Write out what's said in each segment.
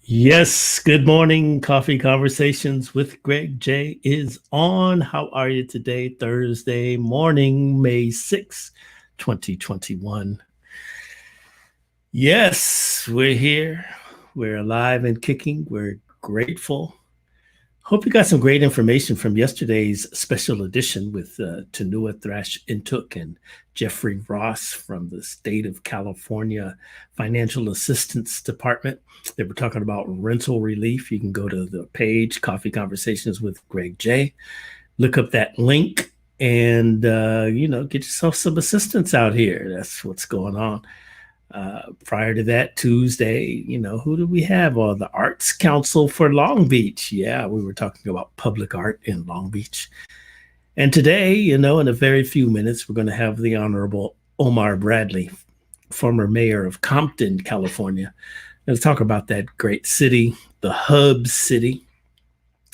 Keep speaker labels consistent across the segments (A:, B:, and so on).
A: Yes, good morning. Coffee Conversations with Greg J is on. How are you today? Thursday morning, May 6th, 2021. Yes, we're here. We're alive and kicking. We're grateful. Hope you got some great information from yesterday's special edition with Tanua Thrash Intook and Jeffrey Ross from the State of California Financial Assistance Department. They were talking about rental relief. You can go to the page, Coffee Conversations with Greg J. Look up that link and, get yourself some assistance out here. That's what's going on. Prior to that, Tuesday, who do we have? The Arts Council for Long Beach. Yeah, we were talking about public art in Long Beach. And today, in a very few minutes, we're going to have the Honorable Omar Bradley, former mayor of Compton, California. Let's talk about that great city, the hub city,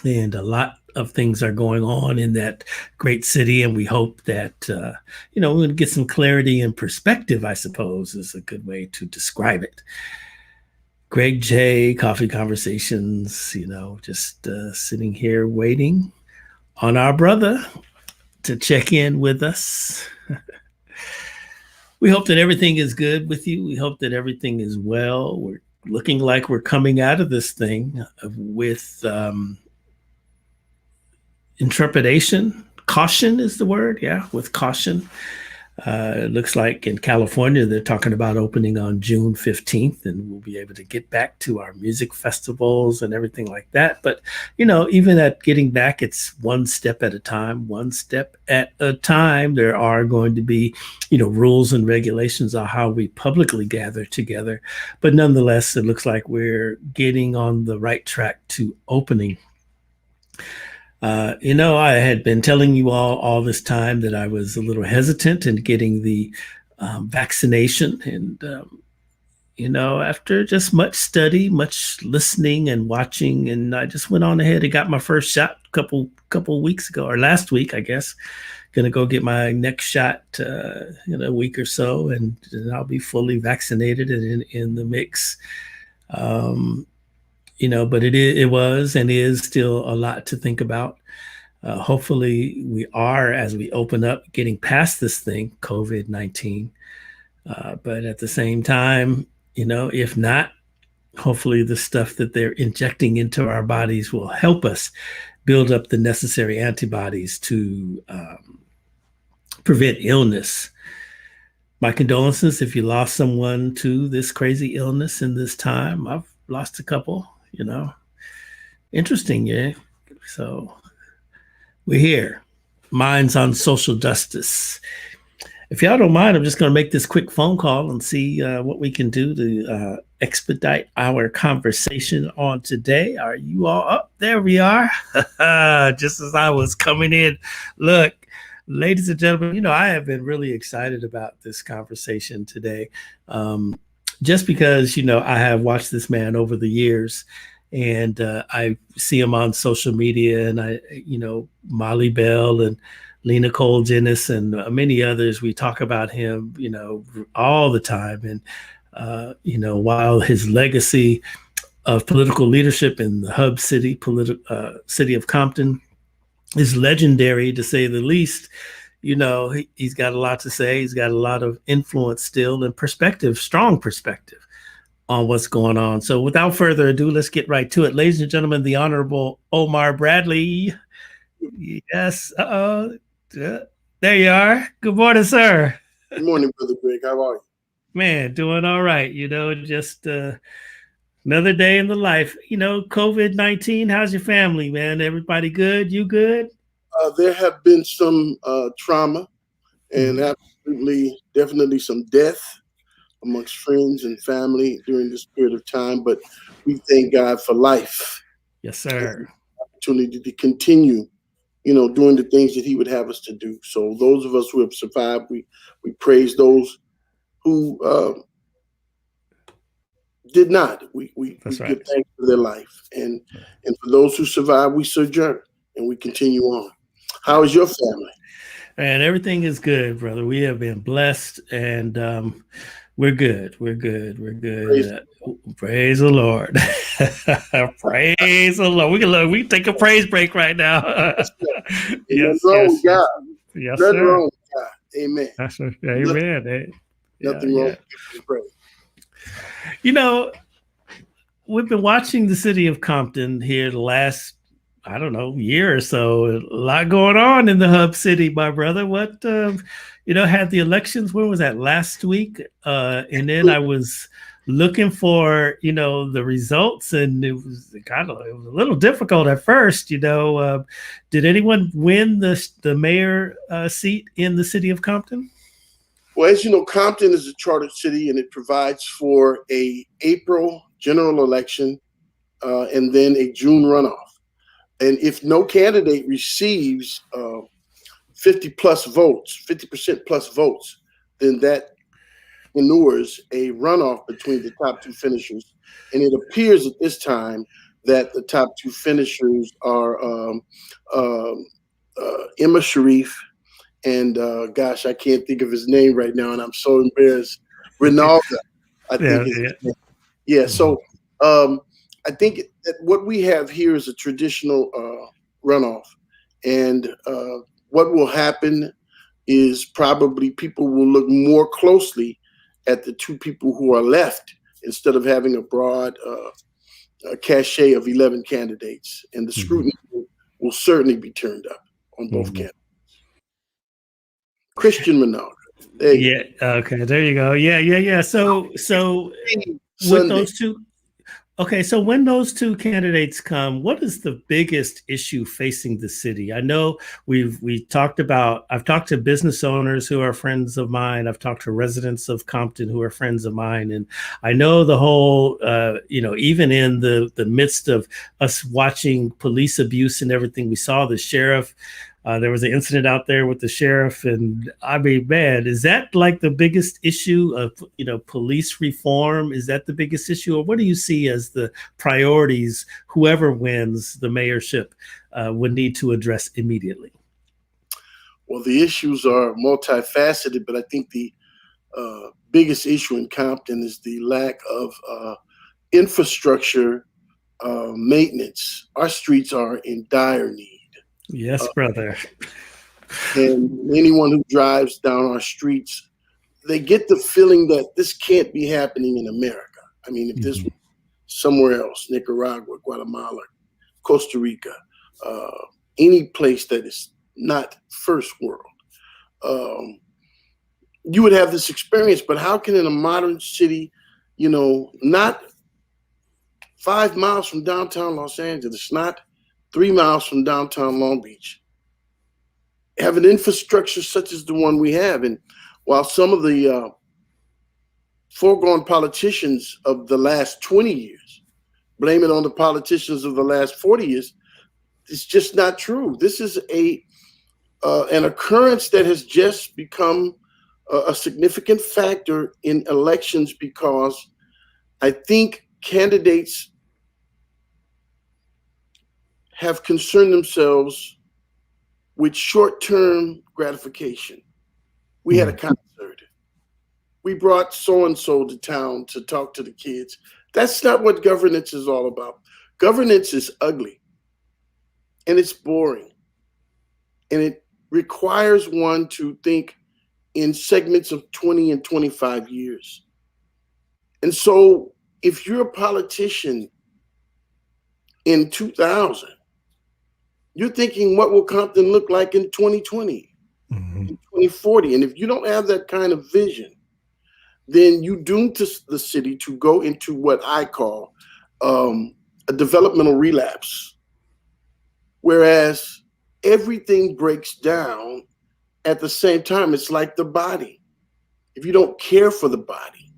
A: and a lot of things are going on in that great city. And we hope that, we're going to get some clarity and perspective, I suppose, is a good way to describe it. Greg J, Coffee Conversations, just sitting here waiting on our brother to check in with us. We hope that everything is good with you. We hope that everything is well. We're looking like we're coming out of this thing with intrepidation. Caution is the word. Yeah, with caution. It looks like in California, they're talking about opening on June 15th, and we'll be able to get back to our music festivals and everything like that. But, even at getting back, it's one step at a time, one step at a time. There are going to be, rules and regulations on how we publicly gather together. But nonetheless, it looks like we're getting on the right track to opening. I had been telling you all this time that I was a little hesitant in getting the vaccination. And, after just much study, much listening and watching, and I just went on ahead and got my first shot a couple weeks ago, or last week, I guess. Going to go get my next shot in a week or so, and I'll be fully vaccinated and in the mix. But it was and is still a lot to think about. Hopefully we are, as we open up, getting past this thing, COVID-19. But at the same time, if not, hopefully the stuff that they're injecting into our bodies will help us build up the necessary antibodies to prevent illness. My condolences if you lost someone to this crazy illness in this time. I've lost a couple. Interesting, yeah. So we're here. Minds on social justice. If y'all don't mind, I'm just going to make this quick phone call and see what we can do to expedite our conversation on today. Are you all up? There we are. Just as I was coming in. Look, ladies and gentlemen, I have been really excited about this conversation today. Just because, I have watched this man over the years, and I see him on social media, and Molly Bell and Lena Cole Jennis and many others, we talk about him, all the time. And, while his legacy of political leadership in the hub city, City of Compton is legendary, to say the least. He's got a lot to say. He's got a lot of influence still and perspective, strong perspective on what's going on. So without further ado, let's get right to it. Ladies and gentlemen, the Honorable Omar Bradley. Yes. There you are. Good morning, sir.
B: Good morning, Brother Greg. How are you?
A: Man, doing all right. Just another day in the life. COVID-19, how's your family, man? Everybody good? You good?
B: There have been some trauma and definitely some death. amongst friends and family during this period of time. But we thank God for life
A: Yes,
B: and
A: sir.
B: the opportunity to continue, doing the things that He would have us to do. So those of us who have survived, we praise those who did not. We
A: That's
B: give
A: right.
B: thanks for their life, and for those who survive, we sojourn and we continue on. How is your family?
A: And everything is good, brother. We have been blessed, and we're good. We're good. We're good.
B: Praise
A: Praise the Lord. Praise the Lord. We can take a praise break right now.
B: God. Ain't nothing
A: Yes,
B: wrong
A: yes,
B: with God.
A: yes, yes,
B: Nothing
A: sir.
B: wrong with God. Amen.
A: That's a,
B: Nothing,
A: amen. Yeah,
B: nothing wrong
A: yeah.
B: with giving Him praise.
A: You know, we've been watching the city of Compton here the last, I don't know, year or so. A lot going on in the hub city, my brother. What, had the elections, when was that? Last week? And then I was looking for, the results, and it was a little difficult at first. Did anyone win the mayor seat in the city of Compton?
B: Well, as you know, Compton is a chartered city, and it provides for a April general election and then a June runoff. And if no candidate receives 50 plus votes, 50% plus votes, then that inures a runoff between the top two finishers. And it appears at this time that the top two finishers are um, Emma Sharif and gosh, I can't think of his name right now, and I'm so embarrassed. Ronaldo, I
A: Yeah,
B: think is
A: yeah.
B: his name. Yeah.
A: Mhm.
B: So I think that what we have here is a traditional runoff, and what will happen is probably people will look more closely at the two people who are left instead of having a broad cachet of 11 candidates, and the
A: Mhm.
B: scrutiny will certainly be turned up on both
A: Mhm.
B: candidates. Christian Ronaldo. There you
A: Yeah. Okay. There you go. Yeah. Yeah. Yeah. So
B: go.
A: with
B: Sunday.
A: those two, okay. So when those two candidates come, what is the biggest issue facing the city? I know we talked about. I've talked to business owners who are friends of mine. I've talked to residents of Compton who are friends of mine, and I know the whole. Even in the midst of us watching police abuse and everything, we saw the sheriff. There was an incident out there with the sheriff, and I mean, man, is that like the biggest issue of police reform? Is that the biggest issue, or what do you see as the priorities? Whoever wins the mayorship would need to address immediately.
B: Well, the issues are multifaceted, but I think the biggest issue in Compton is the lack of infrastructure maintenance. Our streets are in dire need. Uh,
A: Yes, brother.
B: and anyone who drives down our streets, they get the feeling that this can't be happening in America. I mean, if this
A: Mhm.
B: was somewhere else, Nicaragua, Guatemala, Costa Rica, uh, any place that is not first world, um, you would have this experience. But how can in a modern city, not 5 miles from downtown Los Angeles, not 3 miles from downtown Long Beach, have an infrastructure such as the one we have? And while some of the foregone politicians of the last 20 years blame it on the politicians of the last 40 years, it's just not true. This is an occurrence that has just become a significant factor in elections because I think candidates have concerned themselves with short-term gratification. We had a
A: Mhm.
B: concert. We brought so and so to town to talk to the kids. That's not what governance is all about. Governance is ugly and it's boring, and it requires one to think in segments of 20 and 25 years. And so if you're a politician in 2000, you're thinking, what will Compton look like in 2020,
A: Mhm.
B: in 2040? And if you don't have that kind of vision, then you doom to the city to go into what I call a developmental relapse, whereas everything breaks down at the same time. It's like the body. If you don't care for the body,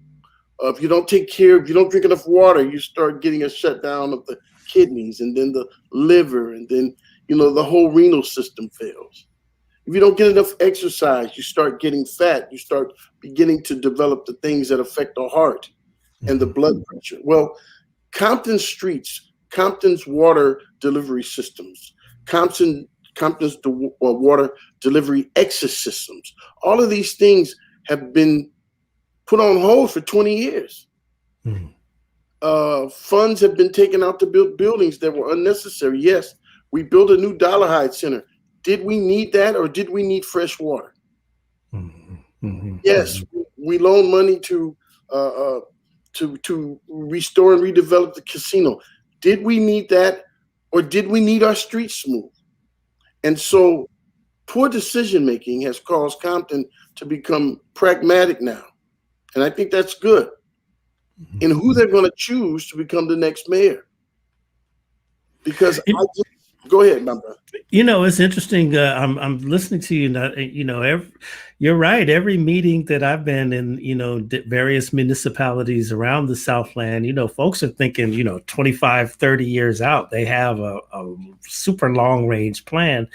B: If you don't take care, if you don't drink enough water, you start getting a shutdown of the kidneys and then the liver, and then the whole renal system fails. If you don't get enough exercise, you start getting fat. You start beginning to develop the things that affect the heart and the blood pressure. Well, Compton's streets, Compton's water delivery systems, Compton's water delivery exit systems, all of these things have been put on hold for 20 years. Funds have been taken out to build buildings that were unnecessary. Yes, we built a new Dollarhide Center. Did we need that, or did we need fresh water? Yes, we loaned money to restore and redevelop the casino. Did we need that, or did we need our streets smooth? And so poor decision making has caused Compton to become pragmatic now. And I think that's good. In who they're going to choose to become the next mayor. Because go ahead, my brother.
A: It's interesting. I'm listening to you. You're right. Every meeting that I've been in, various municipalities around the Southland, folks are thinking, 25, 30 years out. They have a super long range plan.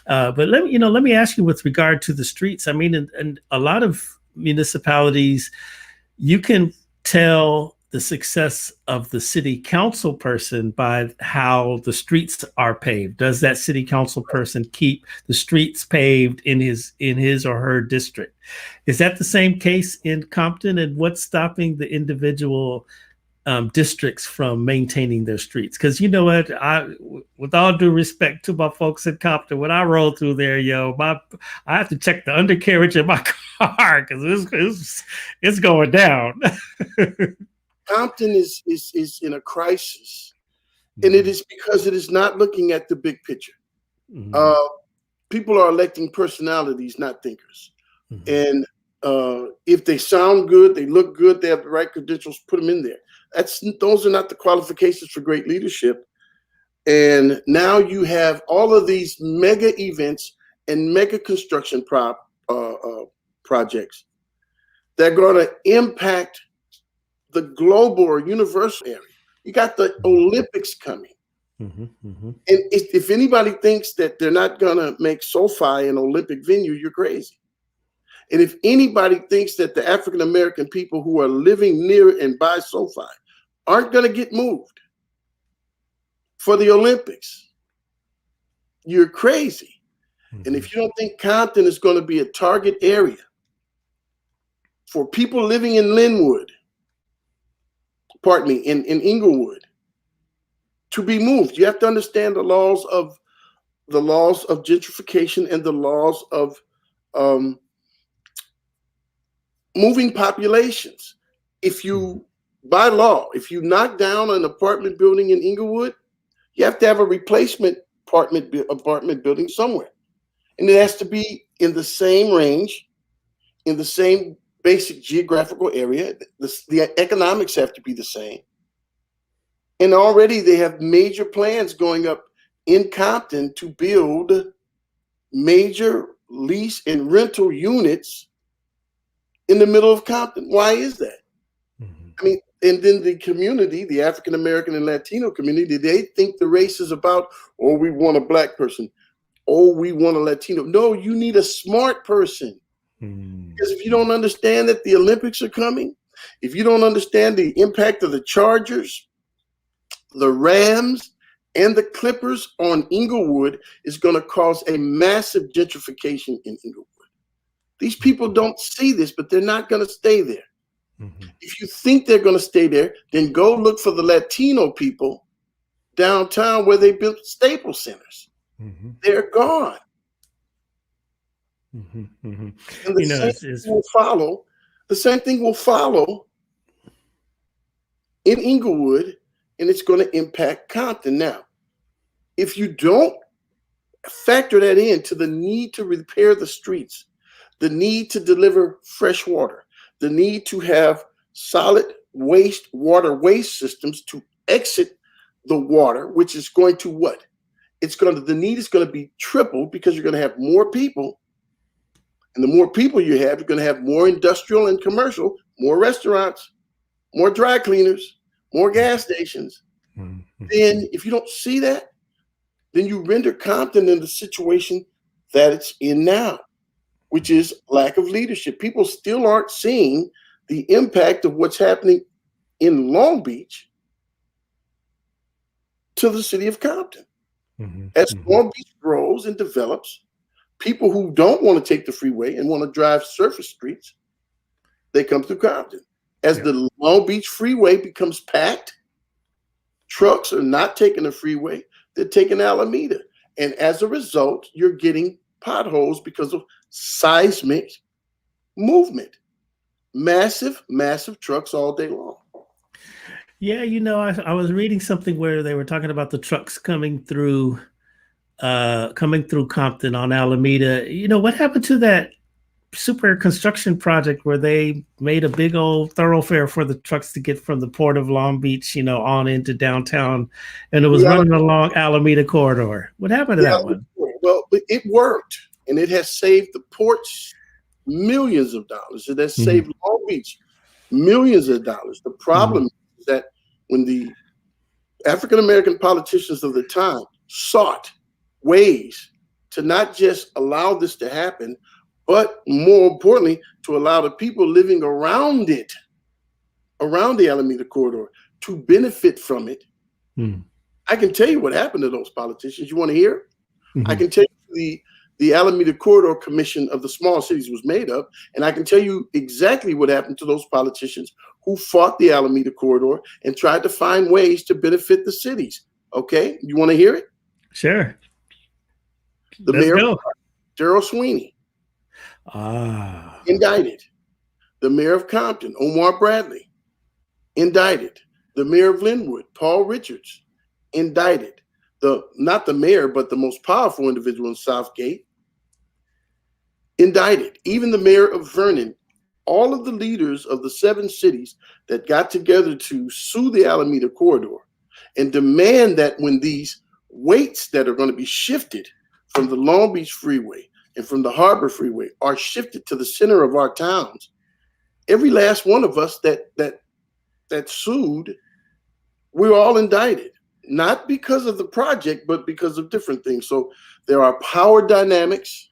A: But let me ask you with regard to the streets. I mean, and a lot of municipalities, you can tell the success of the city council person by how the streets are paved. Does that city council person keep the streets paved in his or her district? Is that the same case in Compton? And what's stopping the individual districts from maintaining their streets? Because you know what, with all due respect to my folks in Compton, when I roll through there, I have to check the undercarriage in my car because it's going down.
B: Compton is in a crisis, and it is because it is not looking at the big picture. People are electing personalities, not thinkers. And if they sound good, they look good, they have the right credentials, put them in there. Those are not the qualifications for great leadership. And now you have all of these mega events and mega construction projects that are going to impact the global or universal area. You got the Olympics coming. And if anybody thinks that they're not going to make SoFi an Olympic venue, you're crazy. And if anybody thinks that the African-American people who are living near and by SoFi aren't going to get moved for the Olympics, you're crazy. And if you don't think Compton is going to be a target area for people living in in Inglewood, to be moved, you have to understand the laws of gentrification and the laws of moving populations. By law, if you knock down an apartment building in Inglewood, you have to have a replacement apartment building somewhere. And it has to be in the same range, in the same basic geographical area. The economics have to be the same. And already they have major plans going up in Compton to build major lease and rental units in the middle of Compton. Why is that? I mean, and then the community, the African American and Latino community, they think the race is about, oh, we want a black person. Oh, we want a Latino. No, you need a smart person. Because if you don't understand that the Olympics are coming, if you don't understand the impact of the Chargers, the Rams, and the Clippers on Inglewood is going to cause a massive gentrification in Inglewood. These people don't see this, but they're not going to stay there. If you think they're going to stay there, then go look for the Latino people downtown where they built Staples Centers. They're gone. And the same thing will follow in Inglewood, and it's going to impact Compton. Now, if you don't factor that into the need to repair the streets, the need to deliver fresh water, the need to have solid water waste systems to exit the water, which is going to what? The need is going to be tripled because you're going to have more people. And the more people you have, you're going to have more industrial and commercial, more restaurants, more dry cleaners, more gas stations.
A: Mm-hmm.
B: Then if you don't see that, then you render Compton in the situation that it's in now, which is lack of leadership. People still aren't seeing the impact of what's happening in Long Beach to the city of Compton.
A: Mm-hmm.
B: As
A: Mm-hmm.
B: Long Beach grows and develops, people who don't want to take the freeway and want to drive surface streets, they come through Compton. As
A: Yeah.
B: the Long Beach freeway becomes packed, trucks are not taking the freeway, they're taking Alameda. And as a result, you're getting potholes because of seismic movement. Massive, massive trucks all day long.
A: Yeah, I was reading something where they were talking about the trucks coming through Compton on Alameda. What happened to that super construction project where they made a big old thoroughfare for the trucks to get from the port of Long Beach, on into downtown, and it was
B: The
A: running along Alameda corridor. What happened to that one?
B: Well, it worked, and it has saved the ports millions of dollars. It has
A: Mm-hmm.
B: saved Long Beach millions of dollars. The problem is that when the African American politicians of the time sought ways to not just allow this to happen, but more importantly, to allow the people living around it, around the Alameda corridor, to benefit from it.
A: Mm-hmm.
B: I can tell you what happened to those politicians. You want to hear? I
A: Mm-hmm.
B: can tell you the Alameda Corridor Commission of the small cities was made up, and I can tell you exactly what happened to those politicians who fought the Alameda Corridor and tried to find ways to benefit the cities. Okay, you want to hear it?
A: Sure.
B: The
A: Let's
B: mayor,
A: go.
B: Gerald Sweeney, indicted. The mayor of Compton, Omar Bradley, indicted. The mayor of Linwood, Paul Richards, indicted. Not the mayor, but the most powerful individual in Southgate, indicted. Even the mayor of Vernon, all of the leaders of the 7 cities that got together to sue the Alameda corridor and demand that when these weights that are going to be shifted from the Long Beach freeway and from the Harbor freeway are shifted to the center of our towns, every last one of us that sued, we're all indicted. Not because of the project, but because of different things. So there are power dynamics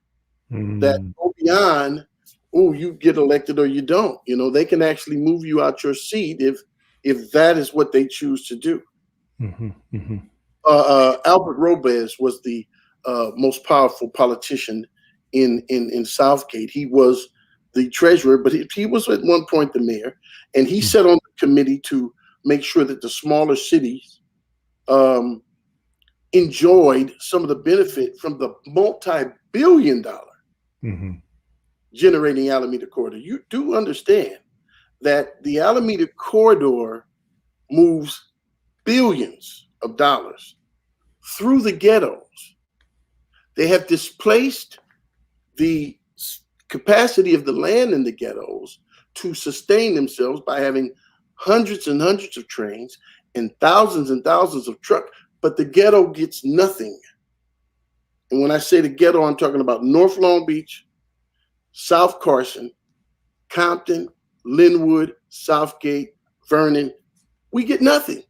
B: that go beyond, oh, you get elected or you don't. They can actually move you out your seat if that is what they choose to do.
A: Mm-hmm. Mm-hmm.
B: Albert Robes was the most powerful politician in Southgate. He was the treasurer, but he was at one point the mayor, and he sat on the committee to make sure that the smaller cities enjoyed some of the benefit from the multi-billion-dollar generating Alameda corridor. You do understand that the Alameda corridor moves billions of dollars through the ghettos. They have displaced the capacity of the land in the ghettos to sustain themselves by having hundreds and hundreds of trains and thousands of trucks, but the ghetto gets nothing. And when I say the ghetto, I'm talking about North Long Beach, South Carson, Compton, Linwood, Southgate, Vernon. We get nothing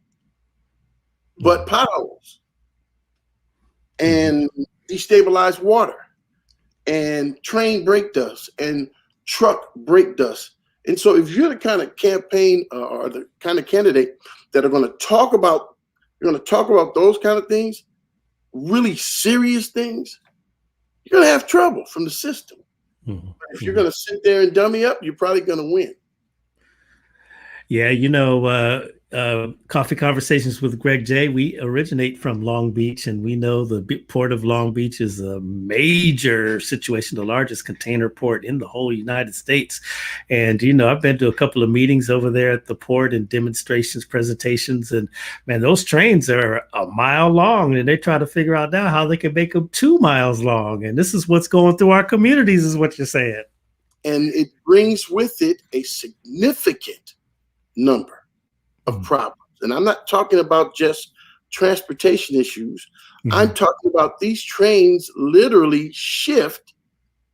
B: but potholes and destabilized water and train brake dust and truck brake dust. And so if you're the kind of campaign or the kind of candidate that are going to talk about, those kind of things, really serious things, you're going to have trouble from the system. If you're going to sit there and dummy up, you're probably going to win.
A: Yeah, Coffee Conversations with Greg J. We originate from Long Beach, and we know the port of Long Beach is a major situation, the largest container port in the whole United States. And, I've been to a couple of meetings over there at the port and demonstrations, presentations, and man, those trains are a mile long, and they try to figure out now how they can make them 2 miles long. And this is what's going through our communities, is what you're saying.
B: And it brings with it a significant number of problems. And I'm not talking about just transportation issues. I'm talking about these trains literally shift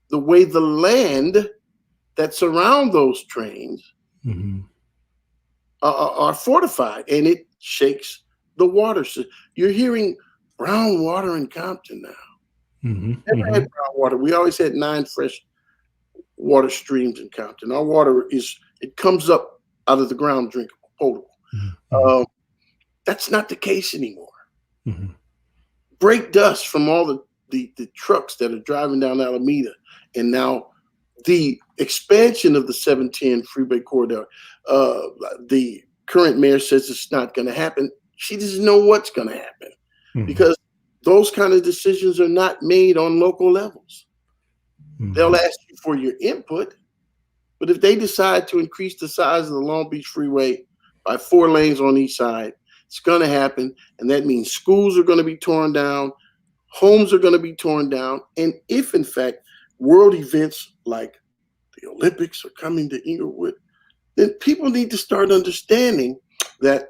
B: the way the land that surround those trains are fortified, and it shakes the water. So you're hearing brown water in Compton now.
A: Mm-hmm.
B: Never
A: Mm-hmm.
B: had brown water. We always had 9 fresh water streams in Compton. Our water it comes up out of the ground, drinkable, potable.
A: Mm-hmm.
B: Um, that's not the case anymore.
A: Mm-hmm.
B: Brake dust from all the trucks that are driving down Alameda, and now the expansion of the 710 freeway corridor. Uh, the current mayor says it's not going to happen. She doesn't know what's going to happen
A: Mm-hmm.
B: because those kind of decisions are not made on local levels. They'll ask you for your input, but if they decide to increase the size of the Long Beach Freeway by 4 lanes on each side, it's going to happen. And that means schools are going to be torn down, homes are going to be torn down. And if, in fact, world events like the Olympics are coming to Inglewood, then people need to start understanding that,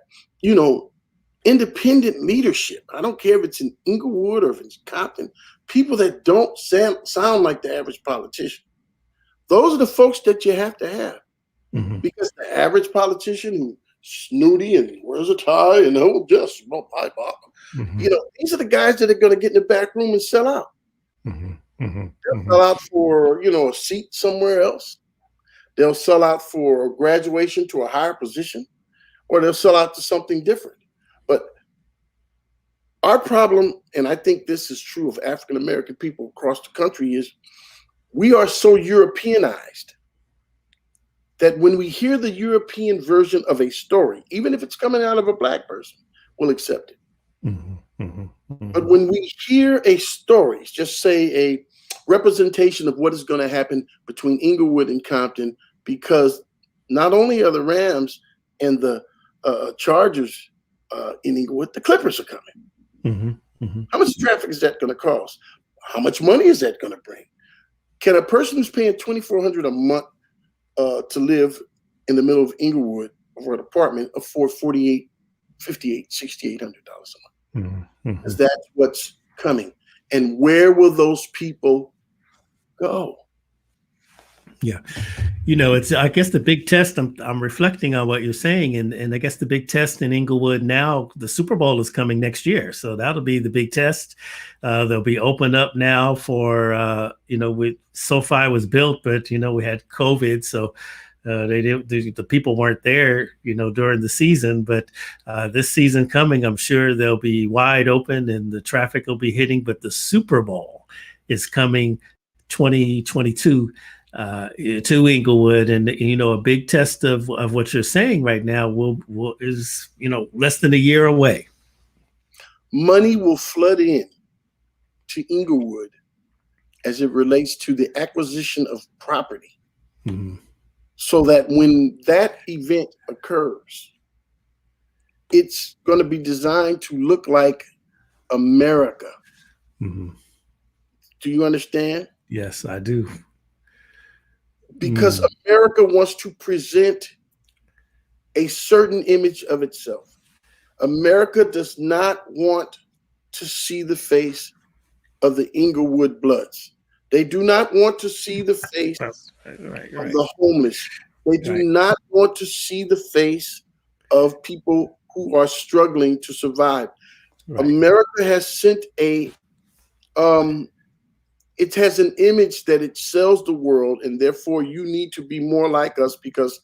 B: independent leadership, I don't care if it's in Inglewood or if it's Compton, people that don't sound like the average politician, those are the folks that you have to have.
A: Mm-hmm.
B: Because the average politician who's snooty and wears a tie and just pipe up,
A: Mm-hmm.
B: these are the guys that are going to get in the back room and sell out.
A: Mm-hmm. Mm-hmm.
B: They'll sell out for, a seat somewhere else. They'll sell out for graduation to a higher position, or they'll sell out to something different. But our problem, and I think this is true of African American people across the country, is we are so Europeanized that when we hear the European version of a story, even if it's coming out of a Black person, we'll accept it.
A: Mm-hmm. Mm-hmm. Mm-hmm.
B: But when we hear a story, just say a representation of what is going to happen between Inglewood and Compton, because not only are the Rams and the Chargers in Inglewood, the Clippers are coming.
A: Mm-hmm. Mm-hmm.
B: How much traffic is that going to cause? How much money is that going to bring? Can a person who's paying $2,400 a month to live in the middle of Inglewood for an apartment afford $4,800, $5,800, $6,800 a month?
A: Mm-hmm.
B: Because that's what's coming. And where will those people go?
A: Yeah. It's, I guess, the big test. I'm reflecting on what you're saying, and I guess the big test in Inglewood now, the Super Bowl is coming next year, so that'll be the big test. They'll be open up now for SoFi was built, but we had COVID, so the people weren't there during the season. But this season coming, I'm sure they'll be wide open and the traffic will be hitting. But the Super Bowl is coming 2022. To Inglewood, and a big test of what you're saying right now is less than a year away.
B: Money will flood in to Inglewood as it relates to the acquisition of property, so that when that event occurs, it's going to be designed to look like America.
A: Mm-hmm.
B: Do you understand?
A: Yes, I do.
B: Because America wants to present a certain image of itself. America does not want to see the face of the Inglewood Bloods. They do not want to see the face of the homeless. They do not want to see the face of people who are struggling to survive. America has sent it has an image that it sells the world, and therefore you need to be more like us because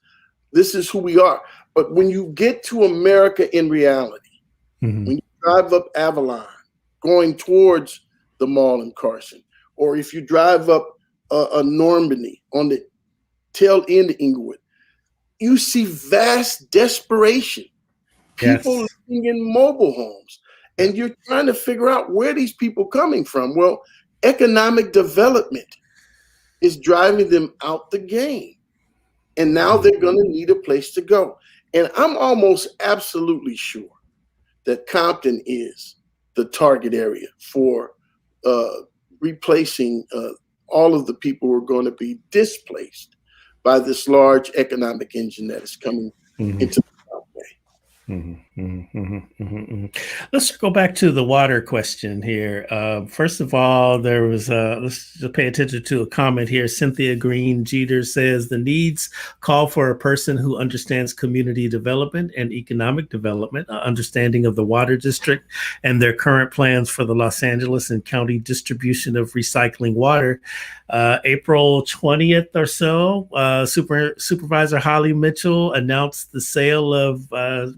B: this is who we are. But when you get to America in reality, when you drive up Avalon, going towards the mall in Carson, or if you drive up Normandy on the tail end of Inglewood, you see vast desperation. People living in mobile homes, and you're trying to figure out where these people coming from. Well, economic development is driving them out the game. And now they're going to need a place to go. And I'm almost absolutely sure that Compton is the target area for replacing all of the people who are going to be displaced by this large economic engine that is coming into the South Bay.
A: Let's go back to the water question here. First of all, there was let's just pay attention to a comment here. Cynthia Green Jeter says the needs call for a person who understands community development and economic development, understanding of the water district and their current plans for the Los Angeles and county distribution of recycling water. April 20th or so, Supervisor Holly Mitchell announced the sale of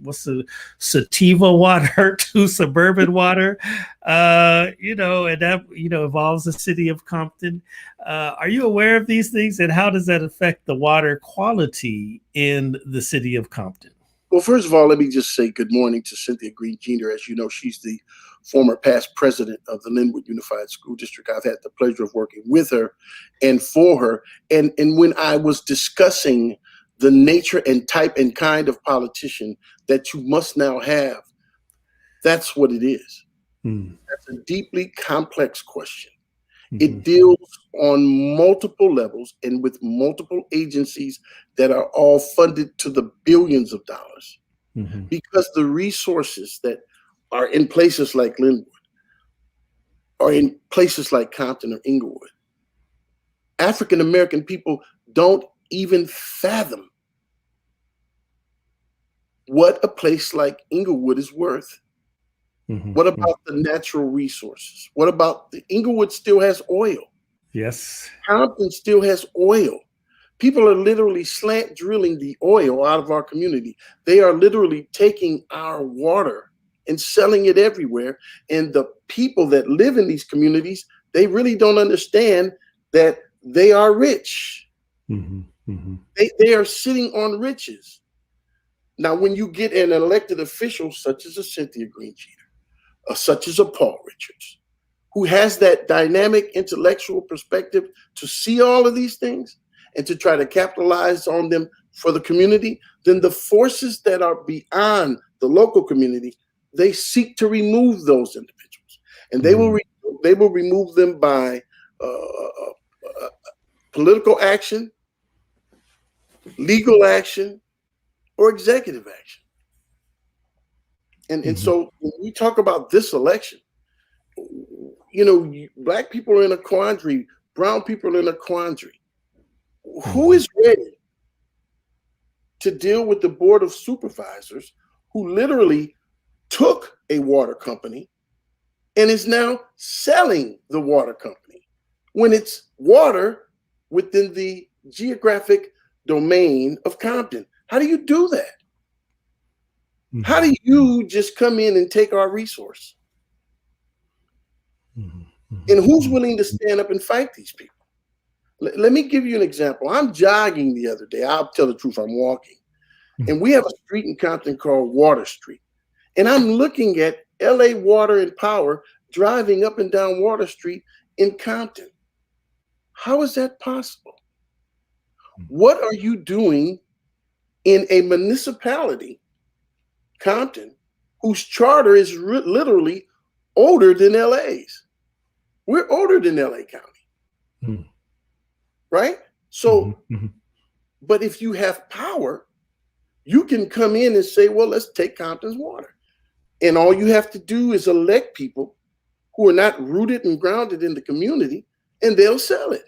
A: what's the sativa water to suburban water, and that, involves the city of Compton. Are you aware of these things, and how does that affect the water quality in the city of Compton?
B: Well, first of all, let me just say good morning to Cynthia Green Jeter. As you know, she's the former past president of the Linwood Unified School District. I've had the pleasure of working with her and for her. And when I was discussing the nature and type and kind of politician that you must now have, that's what it is. That's a deeply complex question. It deals on multiple levels and with multiple agencies that are all funded to the billions of dollars, because the resources that are in places like Linwood or in places like Compton or Inglewood, African American people don't even fathom what a place like Inglewood is worth. What about the natural resources? What about Inglewood still has oil?
A: Yes.
B: Compton still has oil. People are literally slant drilling the oil out of our community. They are literally taking our water and selling it everywhere. And the people that live in these communities, they really don't understand that they are rich. They are sitting on riches. Now, when you get an elected official such as a Cynthia Green Jeter, such as a Paul Richards, who has that dynamic intellectual perspective to see all of these things and to try to capitalize on them for the community, then the forces that are beyond the local community, they seek to remove those individuals. And they will remove them by political action, legal action, or executive action. And so when we talk about this election, Black people are in a quandary, brown people are in a quandary. Who is ready to deal with the Board of Supervisors who literally took a water company and is now selling the water company when it's water within the geographic domain of Compton? How do you do that? How do you just come in and take our resource? And who's willing to stand up and fight these people? Let me give you an example. I'm jogging the other day. I'll tell the truth, I'm walking. And we have a street in Compton called Water Street. And I'm looking at LA Water and Power driving up and down Water Street in Compton. How is that possible? What are you doing in a municipality, Compton, whose charter is literally older than LA's? We're older than LA County, right? So, but if you have power, you can come in and say, well, let's take Compton's water. And all you have to do is elect people who are not rooted and grounded in the community, and they'll sell it.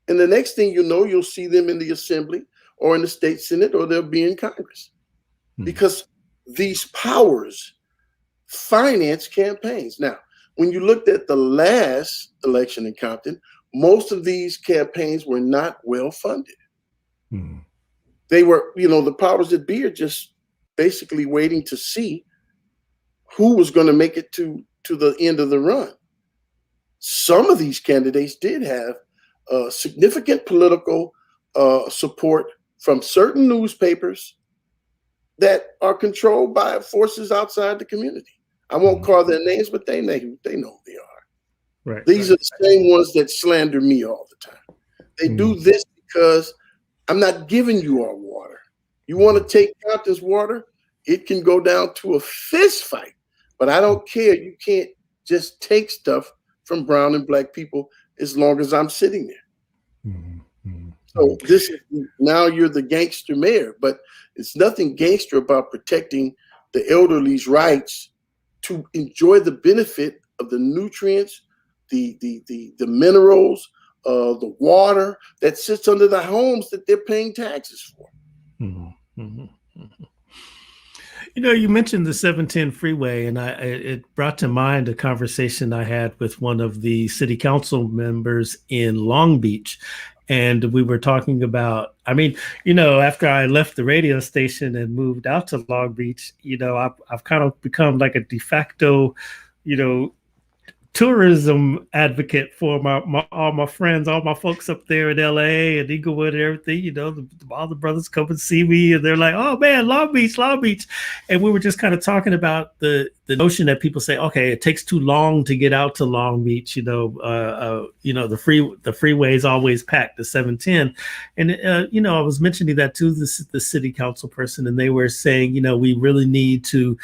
B: And the next thing you know, you'll see them in the assembly or in the state senate, or they'll be in Congress. Because these powers finance campaigns. Now, when you looked at the last election in Compton, most of these campaigns were not well funded. They were, the powers that be are just basically waiting to see who was going to make it to the end of the run. Some of these candidates did have significant political support from certain newspapers that are controlled by forces outside the community. I won't call their names, but they know who they are.
A: Right.
B: These are the same ones that slander me all the time. They do this because I'm not giving you our water. You want to take Compton's water? It can go down to a fist fight, but I don't care. You can't just take stuff from brown and Black people as long as I'm sitting there. So this is, now you're the gangster mayor, but it's nothing gangster about protecting the elderly's rights to enjoy the benefit of the nutrients, the minerals, the water that sits under the homes that they're paying taxes for.
A: Mm-hmm. Mm-hmm. You mentioned the 710 freeway, and it brought to mind a conversation I had with one of the city council members in Long Beach. And we were talking about, after I left the radio station and moved out to Long Beach, I've kind of become like a de facto, you know, tourism advocate for all my friends, all my folks up there in LA and Inglewood and everything. All the brothers come and see me, and they're like, "Oh man, Long Beach, Long Beach," and we were just kind of talking about the notion that people say, "Okay, it takes too long to get out to Long Beach." The freeway is always packed, the 710, and I was mentioning that to the city council person, and they were saying, we really need to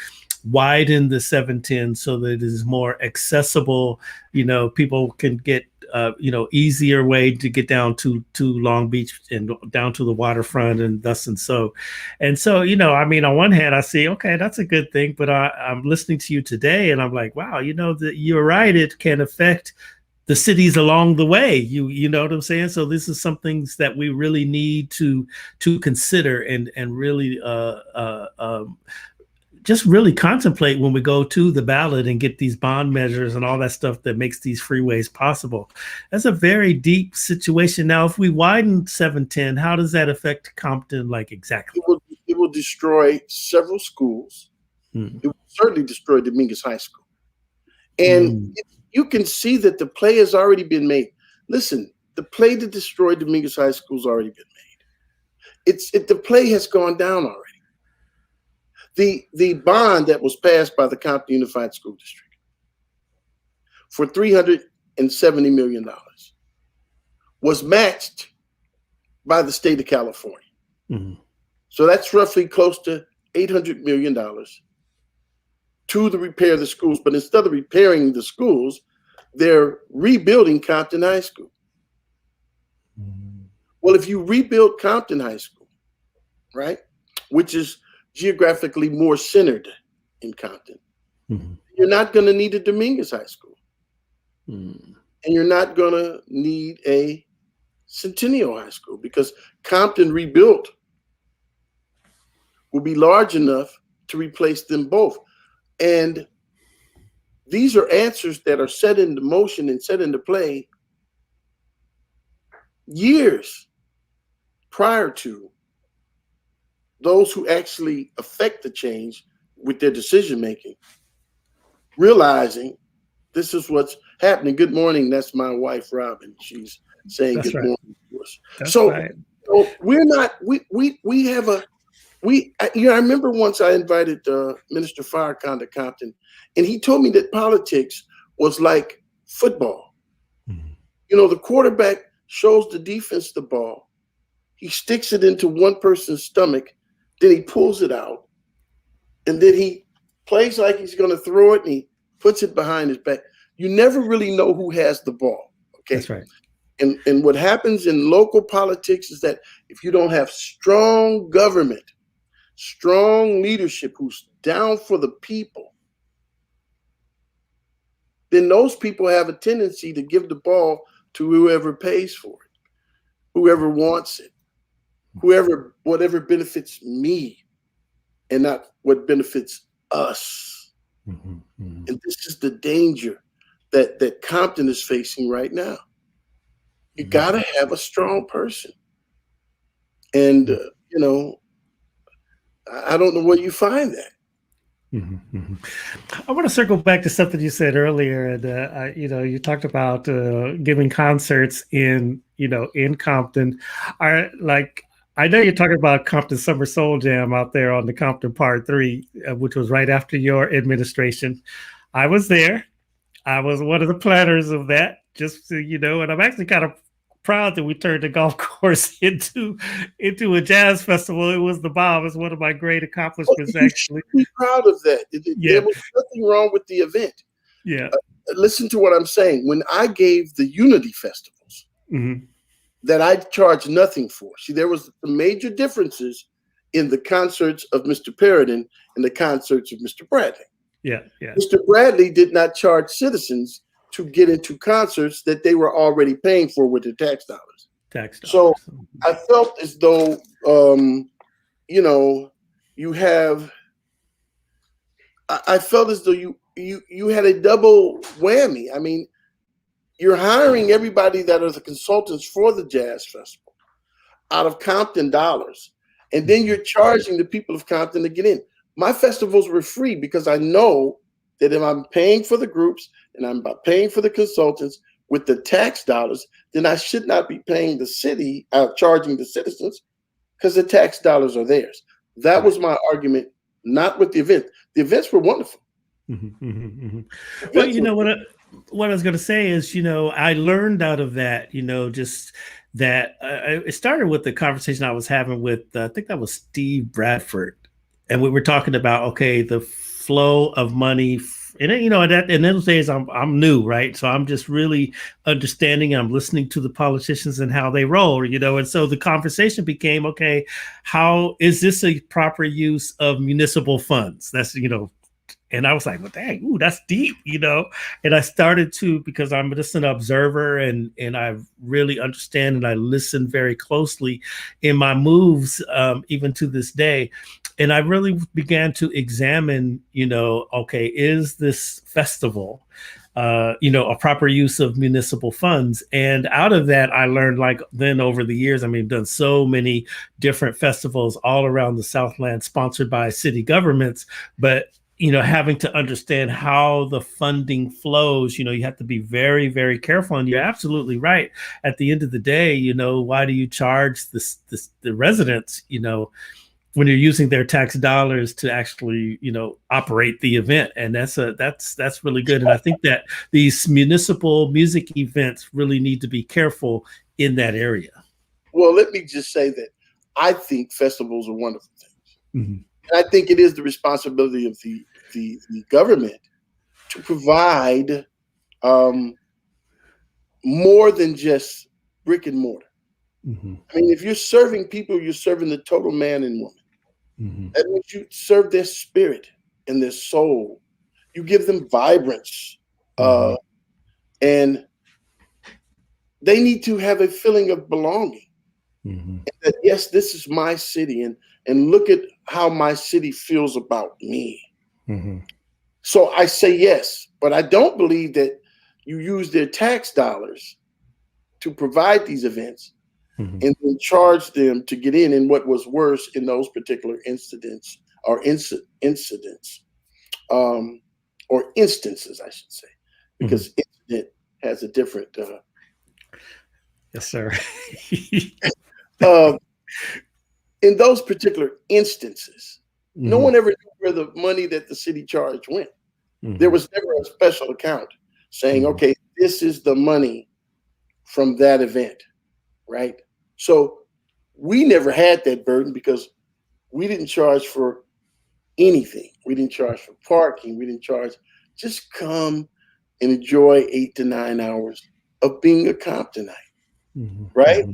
A: widen the 710 so that it is more accessible. People can get easier way to get down to Long Beach and down to the waterfront and thus and so. And so, on one hand, I see, okay, that's a good thing, but I'm listening to you today and I'm like, wow, that you're right. It can affect the cities along the way. You know what I'm saying? So this is some things that we really need to consider and really just really contemplate when we go to the ballot and get these bond measures and all that stuff that makes these freeways possible. That's a very deep situation. Now, if we widen 710, how does that affect Compton, like exactly?
B: It will destroy several schools. It will certainly destroy Dominguez High School. And you can see that the play has already been made. Listen, the play to destroy Dominguez High School has already been made. The play has gone down already. The bond that was passed by the Compton Unified School District for $370 million was matched by the state of California. Mm-hmm. So that's roughly close to $800 million to the repair of the schools. But instead of repairing the schools, they're rebuilding Compton High School. Mm-hmm. Well, if you rebuild Compton High School, right, which is geographically more centered in Compton, mm-hmm. you're not going to need a Dominguez High School. Mm. And you're not going to need a Centennial High School because Compton rebuilt will be large enough to replace them both. And these are answers that are set into motion and set into play years prior to those who actually affect the change with their decision making, realizing this is what's happening. Good morning. That's my wife, Robin. She's saying that's good morning to us. So we're not. We have a. I remember once I invited Minister Farrakhan to Compton, and he told me that politics was like football. Mm-hmm. The quarterback shows the defense the ball. He sticks it into one person's stomach. Then he pulls it out, and then he plays like he's going to throw it, and he puts it behind his back. You never really know who has the ball. Okay,
A: that's right.
B: And what happens in local politics is that if you don't have strong government, strong leadership who's down for the people, then those people have a tendency to give the ball to whoever pays for it, whoever wants it. Whatever benefits me and not what benefits us. Mm-hmm, mm-hmm. And this is the danger that Compton is facing right now. You mm-hmm. got to have a strong person. And, I don't know where you find that.
A: Mm-hmm, mm-hmm. I want to circle back to something you said earlier. And, you talked about giving concerts in Compton. I know you're talking about Compton Summer Soul Jam out there on the Compton Part 3, which was right after your administration. I was there. I was one of the planners of that, just so you know, and I'm actually kind of proud that we turned the golf course into a jazz festival. It was the bomb. It's one of my great accomplishments, actually.
B: Be proud of that. There was nothing wrong with the event.
A: Yeah.
B: Listen to what I'm saying. When I gave the Unity Festivals, mm-hmm. that I charged nothing for. See, there was some major differences in the concerts of Mr. Perrodin and the concerts of Mr. Bradley.
A: Yeah, yeah.
B: Mr. Bradley did not charge citizens to get into concerts that they were already paying for with their tax dollars.
A: Tax
B: So
A: dollars.
B: I felt as though, you have. I felt as though you had a double whammy. I mean, you're hiring everybody that are the consultants for the jazz festival out of Compton dollars, and then you're charging the people of Compton to get in. My festivals were free because I know that if I'm paying for the groups and I'm paying for the consultants with the tax dollars, then I should not be paying the city, charging the citizens, because the tax dollars are theirs. That was my argument, not with the event. The events were wonderful.
A: Well, you know what I was going to say is, I learned out of that, just that it started with the conversation I was having with, I think that was Steve Bradford, and we were talking about, okay, the flow of money. And in those days, I'm new, right? So I'm just really understanding. I'm listening to the politicians and how they roll, And so the conversation became, okay, how is this a proper use of municipal funds? That's And I was like, well, dang, ooh, that's deep, And I started to, because I'm just an observer and I really understand and I listen very closely in my moves, even to this day. And I really began to examine, okay, is this festival, a proper use of municipal funds? And out of that, I learned, like, then over the years, done so many different festivals all around the Southland sponsored by city governments, but having to understand how the funding flows, you have to be very, very careful. And you're absolutely right. At the end of the day, why do you charge the residents, when you're using their tax dollars to actually, operate the event? And that's really good. And I think that these municipal music events really need to be careful in that area.
B: Well, let me just say that I think festivals are wonderful things.
A: Mm-hmm.
B: And I think it is the responsibility of the government to provide more than just brick and mortar.
A: Mm-hmm.
B: I mean, if you're serving people, you're serving the total man and woman.
A: Mm-hmm.
B: That means you serve their spirit and their soul. You give them vibrance. And they need to have a feeling of belonging.
A: Mm-hmm.
B: That, yes, this is my city, and look at how my city feels about me.
A: Mm-hmm.
B: So I say yes, but I don't believe that you use their tax dollars to provide these events and then charge them to get in. And what was worse in those particular incidents or incidents, or instances, I should say, because incident has a different.
A: Yes, sir.
B: In those particular instances, no one ever knew where the money that the city charged went. There was never a special account saying, okay, this is the money from that event, right? So we never had that burden because we didn't charge for anything. We didn't charge for parking. We didn't charge. Just come and enjoy 8 to 9 hours of being a Comptonite, right?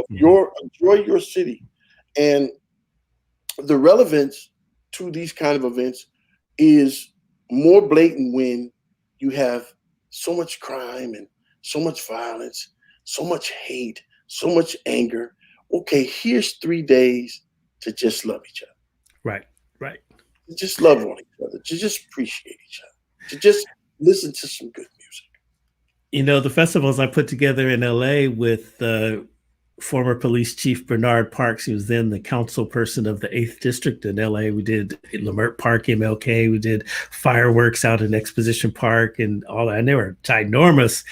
B: Enjoy your city. And the relevance to these kind of events is more blatant when you have so much crime and so much violence, so much hate, so much anger. Okay, here's 3 days to just love each other.
A: Right.
B: To just love on each other, to just appreciate each other, to just listen to some good music.
A: The festivals I put together in LA with former police chief Bernard Parks. He was then the council person of the 8th District in LA. We did Lamert Park, MLK. We did fireworks out in Exposition Park and all that. And they were ginormous,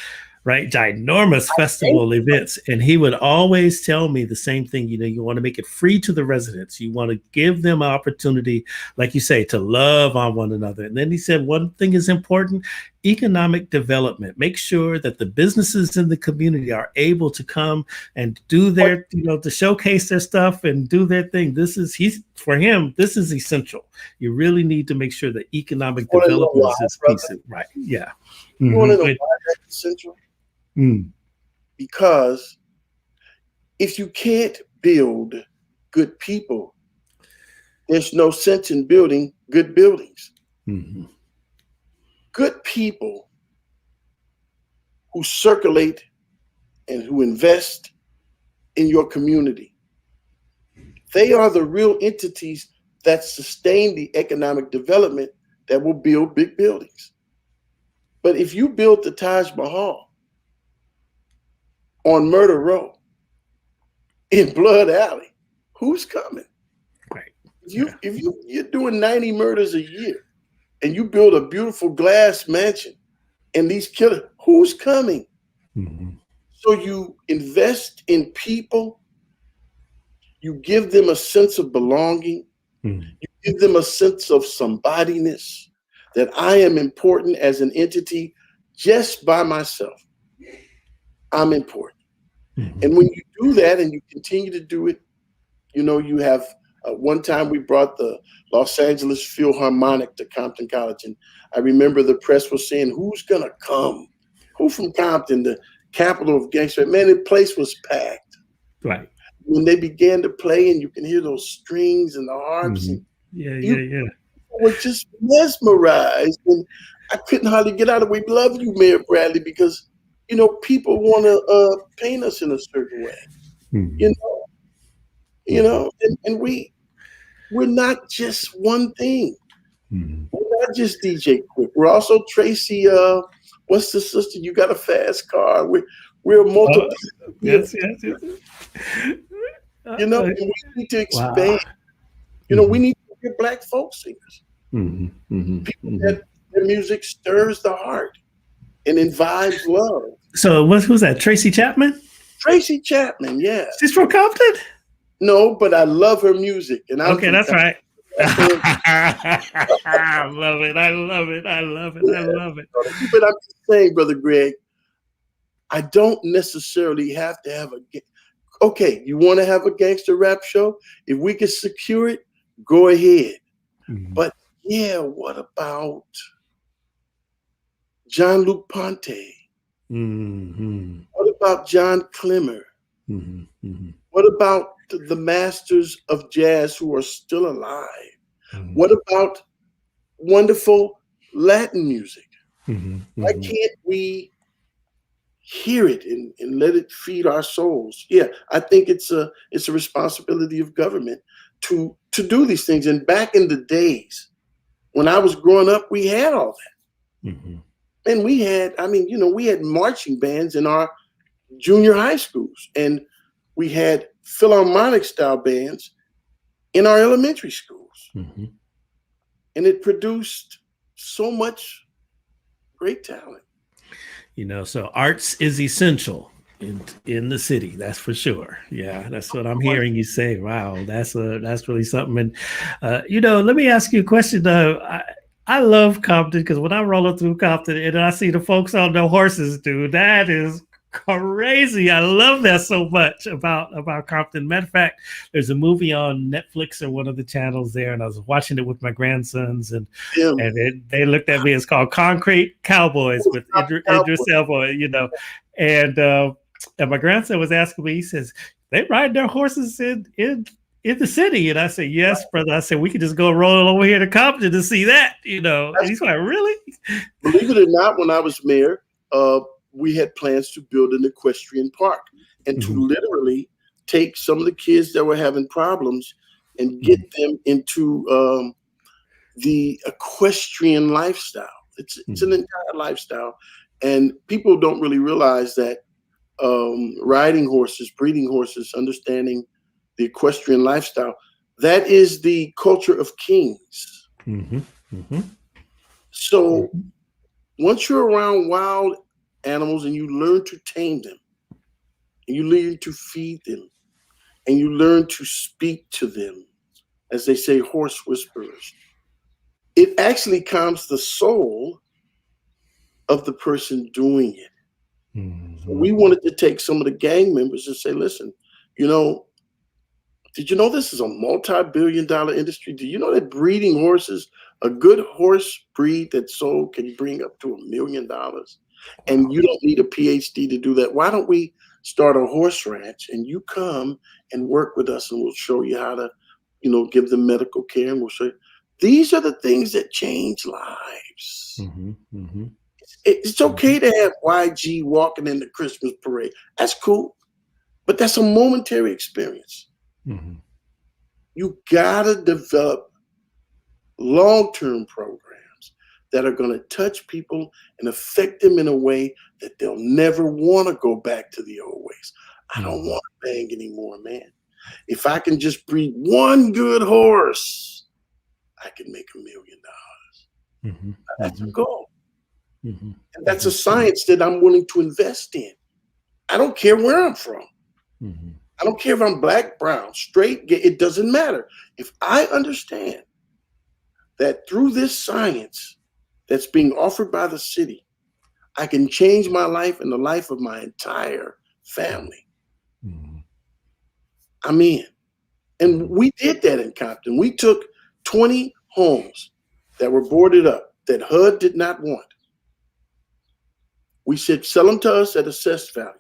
A: right? Ginormous festival events. And he would always tell me the same thing. You want to make it free to the residents. You want to give them an opportunity, like you say, to love on one another. And then he said, one thing is important: economic development. Make sure that the businesses in the community are able to come and do their, to showcase their stuff and do their thing. For him, this is essential. You really need to make sure that economic development is this piece of, right? Yeah.
B: You want to know why that's essential? Because if you can't build good people, there's no sense in building good buildings.
A: Mm-hmm.
B: Good people who circulate and who invest in your community, they are the real entities that sustain the economic development that will build big buildings. But if you build the Taj Mahal on Murder Row in Blood Alley, who's coming?
A: Right.
B: If you're doing 90 murders a year and you build a beautiful glass mansion and these killers, who's coming?
A: Mm-hmm.
B: So you invest in people, you give them a sense of belonging,
A: Mm-hmm.
B: you give them a sense of somebodyness, that I am important as an entity just by myself. I'm important.
A: Mm-hmm.
B: And when you do that and you continue to do it, you have one time we brought the Los Angeles Philharmonic to Compton College. And I remember the press was saying, who's going to come? Who from Compton, the capital of gangster? Man, the place was packed.
A: Right.
B: When they began to play and you can hear those strings and the harps,
A: Mm-hmm.
B: and
A: Yeah.
B: were just mesmerized. And I couldn't hardly get out of the way. Love you, Mayor Bradley, because, people want to paint us in a certain way.
A: Mm-hmm.
B: And we're not just one thing.
A: Mm-hmm.
B: We're not just DJ Quick. We're also Tracy. What's the sister? You got a fast car. We're multiple.
A: Yes.
B: And we need to
A: Wow.
B: expand. We need to get Black folk singers.
A: Mm-hmm. Mm-hmm.
B: People
A: Mm-hmm.
B: that their music stirs the heart and imbibes love.
A: So who's that? Tracy Chapman?
B: Tracy Chapman, yeah.
A: She's from Compton?
B: No, but I love her music. And
A: Okay, that's
B: Compton.
A: right. I love it.
B: But I'm just saying, Brother Greg, I don't necessarily have to have okay, you want to have a gangster rap show? If we can secure it, go ahead.
A: Mm-hmm.
B: But yeah, what about Jean-Luc Ponty?
A: Mm-hmm.
B: What about John Clemmer?
A: Mm-hmm. Mm-hmm.
B: What about the masters of jazz who are still alive?
A: Mm-hmm.
B: What about wonderful Latin music?
A: Mm-hmm.
B: Why can't we hear it and let it feed our souls? Yeah, I think it's a responsibility of government to do these things. And back in the days when I was growing up, we had all that.
A: Mm-hmm.
B: And we had marching bands in our junior high schools, and we had philharmonic style bands in our elementary schools.
A: Mm-hmm.
B: And it produced so much great talent.
A: So arts is essential in the city, that's for sure. Yeah, that's what I'm hearing you say. Wow, that's really something. And let me ask you a question though. I love Compton because when I'm rolling through Compton and I see the folks on the horses, dude, that is crazy. I love that so much about Compton. Matter of fact, there's a movie on Netflix or one of the channels there, and I was watching it with my grandsons, and they looked at me. It's called Concrete Cowboys with Idris Elba, and my grandson was asking me. He says they ride their horses in the city, and I said, yes, brother. I said we could just go roll over here to Compton to see that, And he's like, really?
B: Believe it or not, when I was mayor, we had plans to build an equestrian park and to literally take some of the kids that were having problems and get them into the equestrian lifestyle. It's an entire lifestyle. And people don't really realize that riding horses, breeding horses, understanding the equestrian lifestyle, that is the culture of kings.
A: Mm-hmm. Mm-hmm.
B: So once you're around wild animals and you learn to tame them, and you learn to feed them, and you learn to speak to them, as they say, horse whisperers, it actually calms the soul of the person doing it.
A: Mm-hmm.
B: So we wanted to take some of the gang members and say, listen, did you know this is a multi-billion-dollar industry? Do you know that breeding horses, a good horse breed that's sold can bring up to $1 million? And you don't need a PhD to do that. Why don't we start a horse ranch and you come and work with us and we'll show you how to give them medical care, and we'll say, these are the things that change lives.
A: Mm-hmm. Mm-hmm.
B: It's okay to have YG walking in the Christmas parade. That's cool, but that's a momentary experience.
A: Mm-hmm.
B: You gotta develop long-term programs that are going to touch people and affect them in a way that they'll never want to go back to the old ways. I don't want to bang anymore, man. If I can just breed one good horse, I can make $1 million.
A: Mm-hmm.
B: That's a goal.
A: Mm-hmm.
B: And that's a science that I'm willing to invest in. I don't care where I'm from.
A: Mm-hmm.
B: I don't care if I'm black, brown, straight, gay. It doesn't matter. If I understand that through this science that's being offered by the city, I can change my life and the life of my entire family, I'm in. And we did that in Compton. We took 20 homes that were boarded up that HUD did not want. We said, sell them to us at assessed value,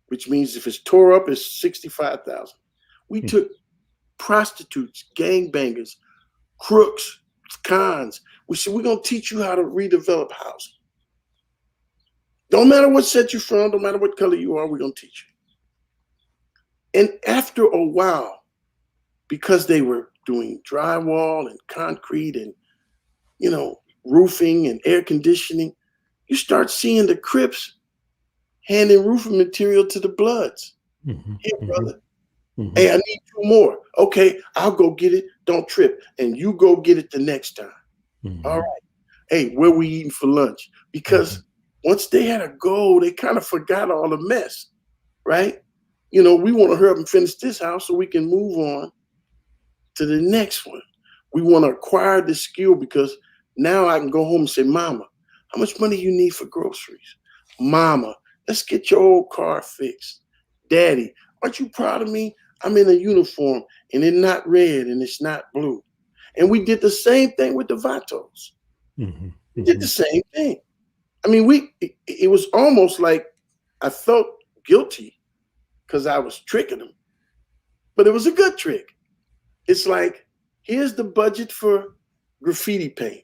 B: which means if it's tore up, it's $65,000. We took prostitutes, gangbangers, crooks, cons. We said, we're going to teach you how to redevelop housing. Don't matter what set you're from, don't matter what color you are, we're going to teach you. And after a while, because they were doing drywall and concrete and, roofing and air conditioning, you start seeing the Crips handing roofing material to the Bloods.
A: Mm-hmm.
B: Here, brother.
A: Mm-hmm.
B: Hey, I need 2 more. Okay, I'll go get it. Don't trip. And you go get it the next time.
A: Mm-hmm.
B: All right. Hey, where we eating for lunch? Because once they had a goal, they kind of forgot all the mess, right? We want to hurry up and finish this house so we can move on to the next one. We want to acquire this skill because now I can go home and say, Mama, how much money you need for groceries? Mama, let's get your old car fixed. Daddy, aren't you proud of me? I'm in a uniform and it's not red and it's not blue. And we did the same thing with the Vatos.
A: Mm-hmm.
B: We did the same thing. I mean, it was almost like I felt guilty because I was tricking them, but it was a good trick. It's like, here's the budget for graffiti paint.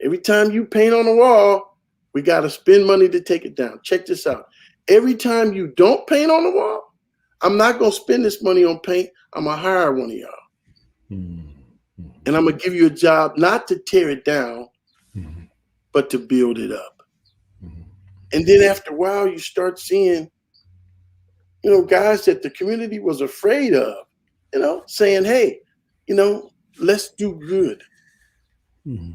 B: Every time you paint on a wall, we got to spend money to take it down. Check this out. Every time you don't paint on the wall, I'm not going to spend this money on paint. I'm going to hire one of y'all. Mm-hmm. And I'm going to give you a job not to tear it down, but to build it up. Mm-hmm. And then after a while, you start seeing, guys that the community was afraid of, saying, hey, let's do good.
A: Mm-hmm.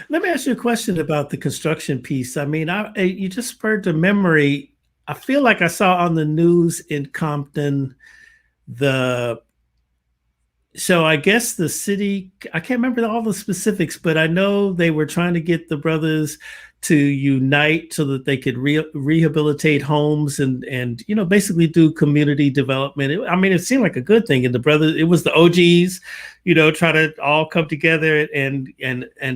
A: Let me ask you a question about the construction piece. I mean, you just spurred to memory. I feel like I saw on the news in Compton so I guess the city, I can't remember all the specifics, but I know they were trying to get the brothers to unite so that they could rehabilitate homes and basically do community development. It seemed like a good thing. And it was the OGs, try to all come together and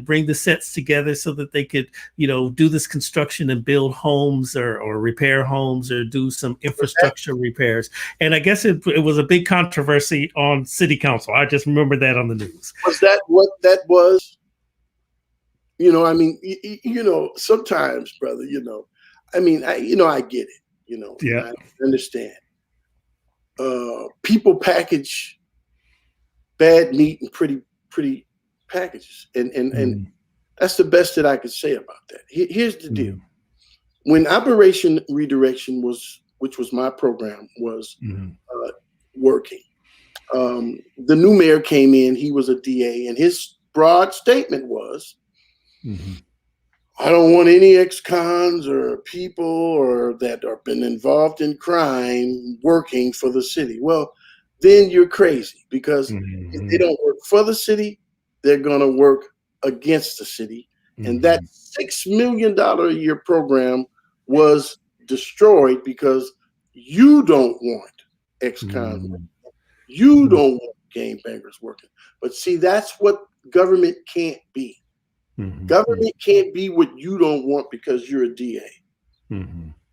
A: bring the sets together so that they could, do this construction and build homes or repair homes or do some infrastructure repairs. And I guess it was a big controversy on city council. I just remember that on the news.
B: Was that what that was? Sometimes, brother, I get it,
A: yeah.
B: I understand. People package bad, neat, and pretty packages. And that's the best that I could say about that. Here's the deal. When Operation Redirection which was my program, was working, the new mayor came in, he was a DA, and his broad statement was, I don't want any ex-cons or people or that have been involved in crime working for the city. Well, then you're crazy because if they don't work for the city, they're going to work against the city. And that $6 million a year program was destroyed because you don't want ex-cons. You don't want gangbangers working. But see, that's what government can't be. Government can't be what you don't want because you're a DA.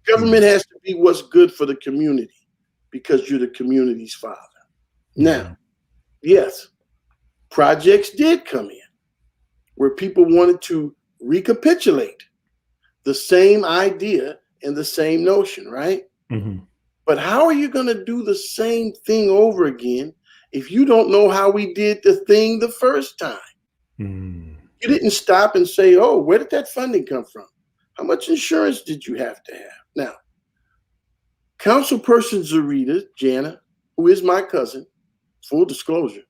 B: Government has to be what's good for the community because you're the community's father. Now, Yes, projects did come in where people wanted to recapitulate the same idea and the same notion, right?
A: Mm-hmm.
B: But how are you going to do the same thing over again if you don't know how we did the thing the first time?
A: Mm-hmm.
B: You didn't stop and say, oh, where did that funding come from? How much insurance did you have to have? Now, Councilperson Zarita, Jana, who is my cousin, full disclosure,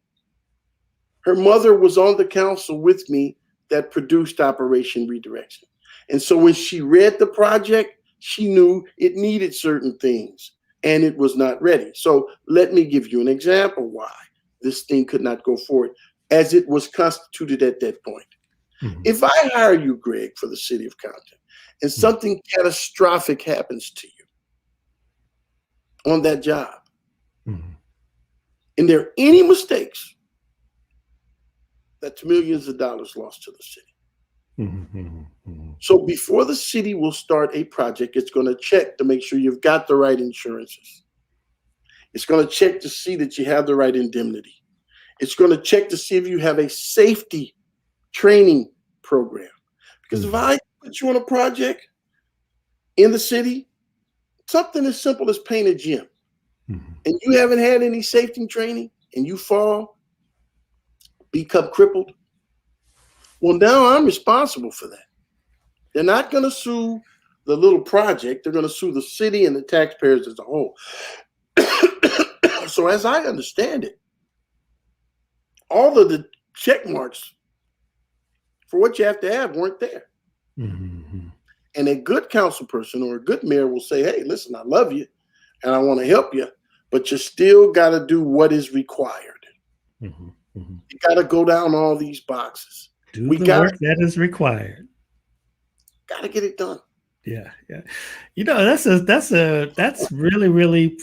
B: her mother was on the council with me that produced Operation Redirection. And so when she read the project, she knew it needed certain things and it was not ready. So let me give you an example why this thing could not go forward as it was constituted at that point.
A: Mm-hmm.
B: If I hire you, Greg, for the City of Compton, and something catastrophic happens to you on that job,
A: Mm-hmm.
B: and there are any mistakes, that's millions of dollars lost to the city.
A: Mm-hmm. Mm-hmm.
B: So before the city will start a project, it's going to check to make sure you've got the right insurances. It's going to check to see that you have the right indemnity. It's going to check to see if you have a safety training program. Because if I put you on a project in the city, something as simple as paint a gym, and you haven't had any safety training, and you fall, become crippled, well, now I'm responsible for that. They're not going to sue the little project. They're going to sue the city and the taxpayers as a whole. So as I understand it, all of the check marks for what you have to have weren't there.
A: Mm-hmm.
B: And a good council person or a good mayor will say, hey, listen, I love you and I want to help you, but you still got to do what is required.
A: Mm-hmm. Mm-hmm.
B: You got to go down all these boxes.
A: Do the work that is required.
B: Got to get it done.
A: Yeah, yeah. You know, that's really, really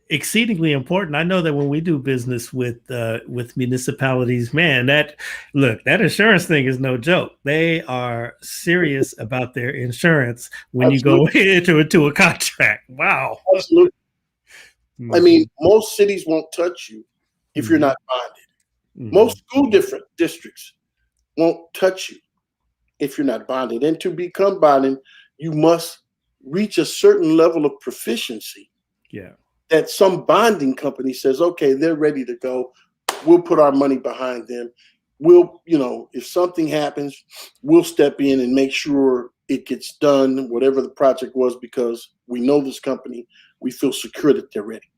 A: exceedingly important. I know that when we do business with municipalities, man, that insurance thing is no joke. They are serious about their insurance when
B: Absolutely.
A: you go into a contract. Wow.
B: Absolutely. I mean, most cities won't touch you if you're not bonded. Most school districts won't touch you if you're not bonded. And to become bonded, you must reach a certain level of proficiency.
A: Yeah.
B: That some bonding company says, okay, they're ready to go. We'll put our money behind them. We'll, if something happens, we'll step in and make sure it gets done, whatever the project was, because we know this company. We feel secure that they're ready.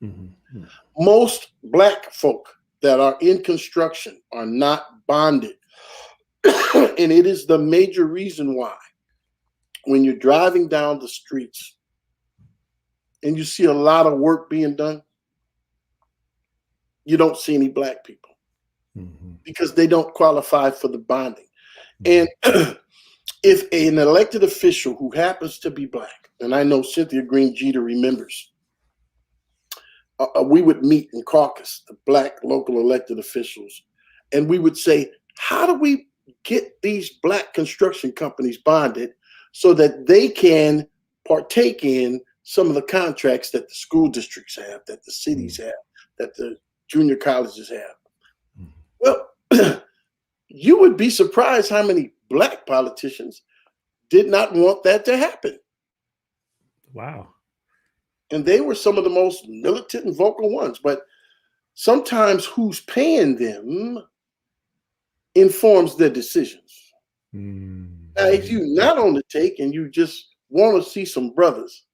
A: Mm-hmm.
B: Most Black folk that are in construction are not bonded. And it is the major reason why when you're driving down the streets and you see a lot of work being done, you don't see any Black people because they don't qualify for the bonding. And if an elected official who happens to be Black, and I know Cynthia Green Jeter remembers, we would meet in caucus, the Black local elected officials, and we would say, how do we get these Black construction companies bonded so that they can partake in some of the contracts that the school districts have, that the cities have, that the junior colleges have? Well, you would be surprised how many Black politicians did not want that to happen.
A: Wow.
B: And they were some of the most militant and vocal ones. But sometimes who's paying them informs their decisions. Now, if you're not on the take and you just want to see some brothers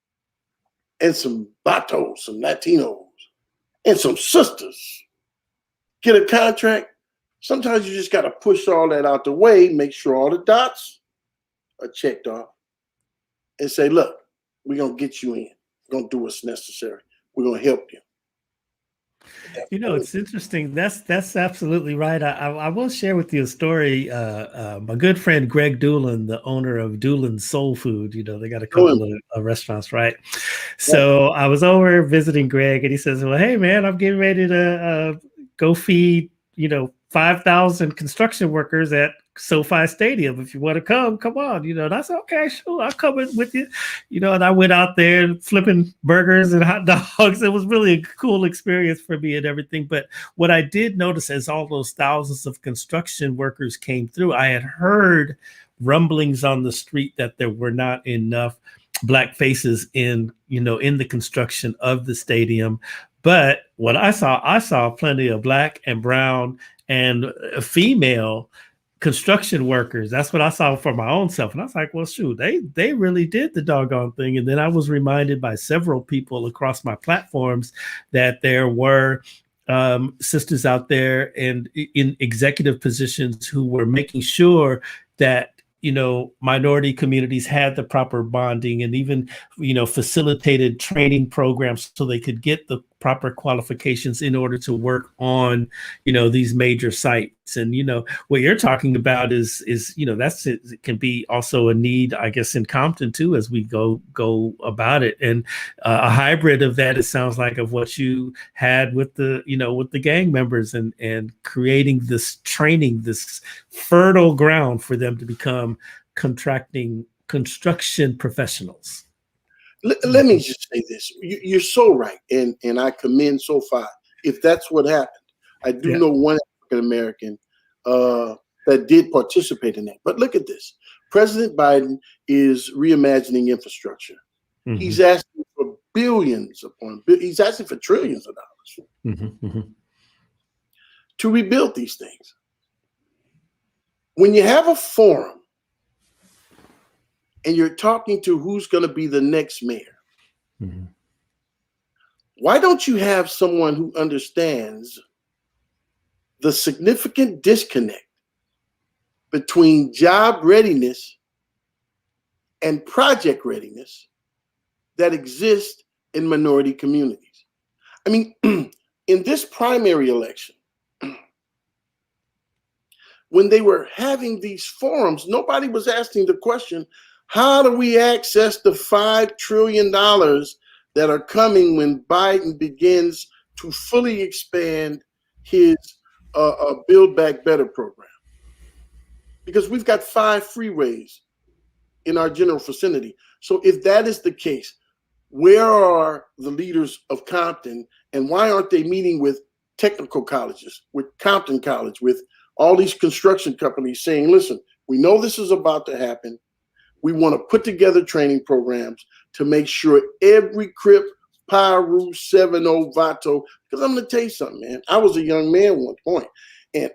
B: and some vatos, some Latinos, and some sisters get a contract, sometimes you just got to push all that out the way, make sure all the dots are checked off, and say, look, we're going to get you in. We're going to do what's necessary. We're going to help you.
A: It's interesting. That's absolutely right. I will share with you a story. My good friend Greg Doolin, the owner of Doolin's Soul Food, they got a couple of restaurants, right? So I was over visiting Greg, and he says, "Well, hey man, I'm getting ready to go feed 5,000 construction workers at SoFi Stadium. If you want to come on. And I said, okay, sure, I'll come in with you. And I went out there flipping burgers and hot dogs. It was really a cool experience for me and everything. But what I did notice as all those thousands of construction workers came through, I had heard rumblings on the street that there were not enough Black faces in the construction of the stadium. But what I saw plenty of Black and brown and female construction workers. That's what I saw for my own self. And I was like, well, shoot, they really did the doggone thing. And then I was reminded by several people across my platforms that there were sisters out there and in executive positions who were making sure that minority communities had the proper bonding and even, facilitated training programs so they could get the proper qualifications in order to work on, these major sites. And, what you're talking about is, that's it can be also a need, I guess, in Compton too, as we go about it. And a hybrid of that, it sounds like, of what you had with the gang members and creating this training, this fertile ground for them to become construction professionals.
B: Let me just say this. You're so right. And I commend SoFi. If that's what happened, I do know one African American that did participate in that. But look at this. President Biden is reimagining infrastructure. Mm-hmm. He's asking for billions he's asking for trillions of dollars to rebuild these things. When you have a forum and you're talking to who's going to be the next mayor, why don't you have someone who understands the significant disconnect between job readiness and project readiness that exists in minority communities? I mean, in this primary election, when they were having these forums, nobody was asking the question, how do we access the $5 trillion that are coming when Biden begins to fully expand his Build Back Better program? Because we've got 5 freeways in our general vicinity. So if that is the case, where are the leaders of Compton, and why aren't they meeting with technical colleges, with Compton College, with all these construction companies saying, listen, we know this is about to happen. We want to put together training programs to make sure every Crip, Pyru, 7-0, Vato, because I'm going to tell you something, man. I was a young man at one point, and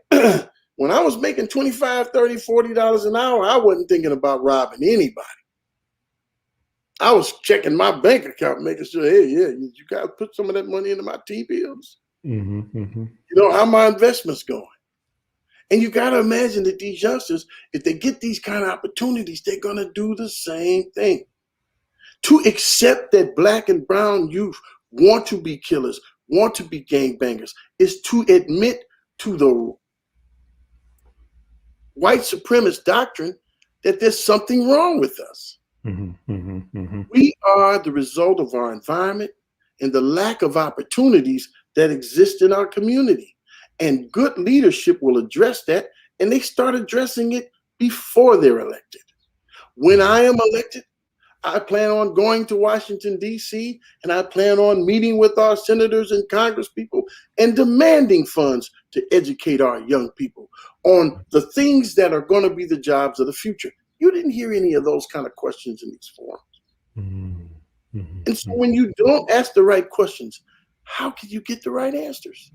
B: when I was making $25, $30, $40 an hour, I wasn't thinking about robbing anybody. I was checking my bank account, making sure, hey, you guys put some of that money into my T-bills. How my investments going. And you got to imagine that these youngsters, if they get these kind of opportunities, they're going to do the same thing. To accept that Black and brown youth want to be killers, want to be gangbangers, is to admit to the white supremacist doctrine that there's something wrong with us. We are the result of our environment and the lack of opportunities that exist in our community. And good leadership will address that, and they start addressing it before they're elected. When I am elected, I plan on going to Washington, D.C., and I plan on meeting with our senators and congresspeople and demanding funds to educate our young people on the things that are going to be the jobs of the future. You didn't hear any of those kind of questions in these forums. And so when you don't ask the right questions, how can you get the right answers?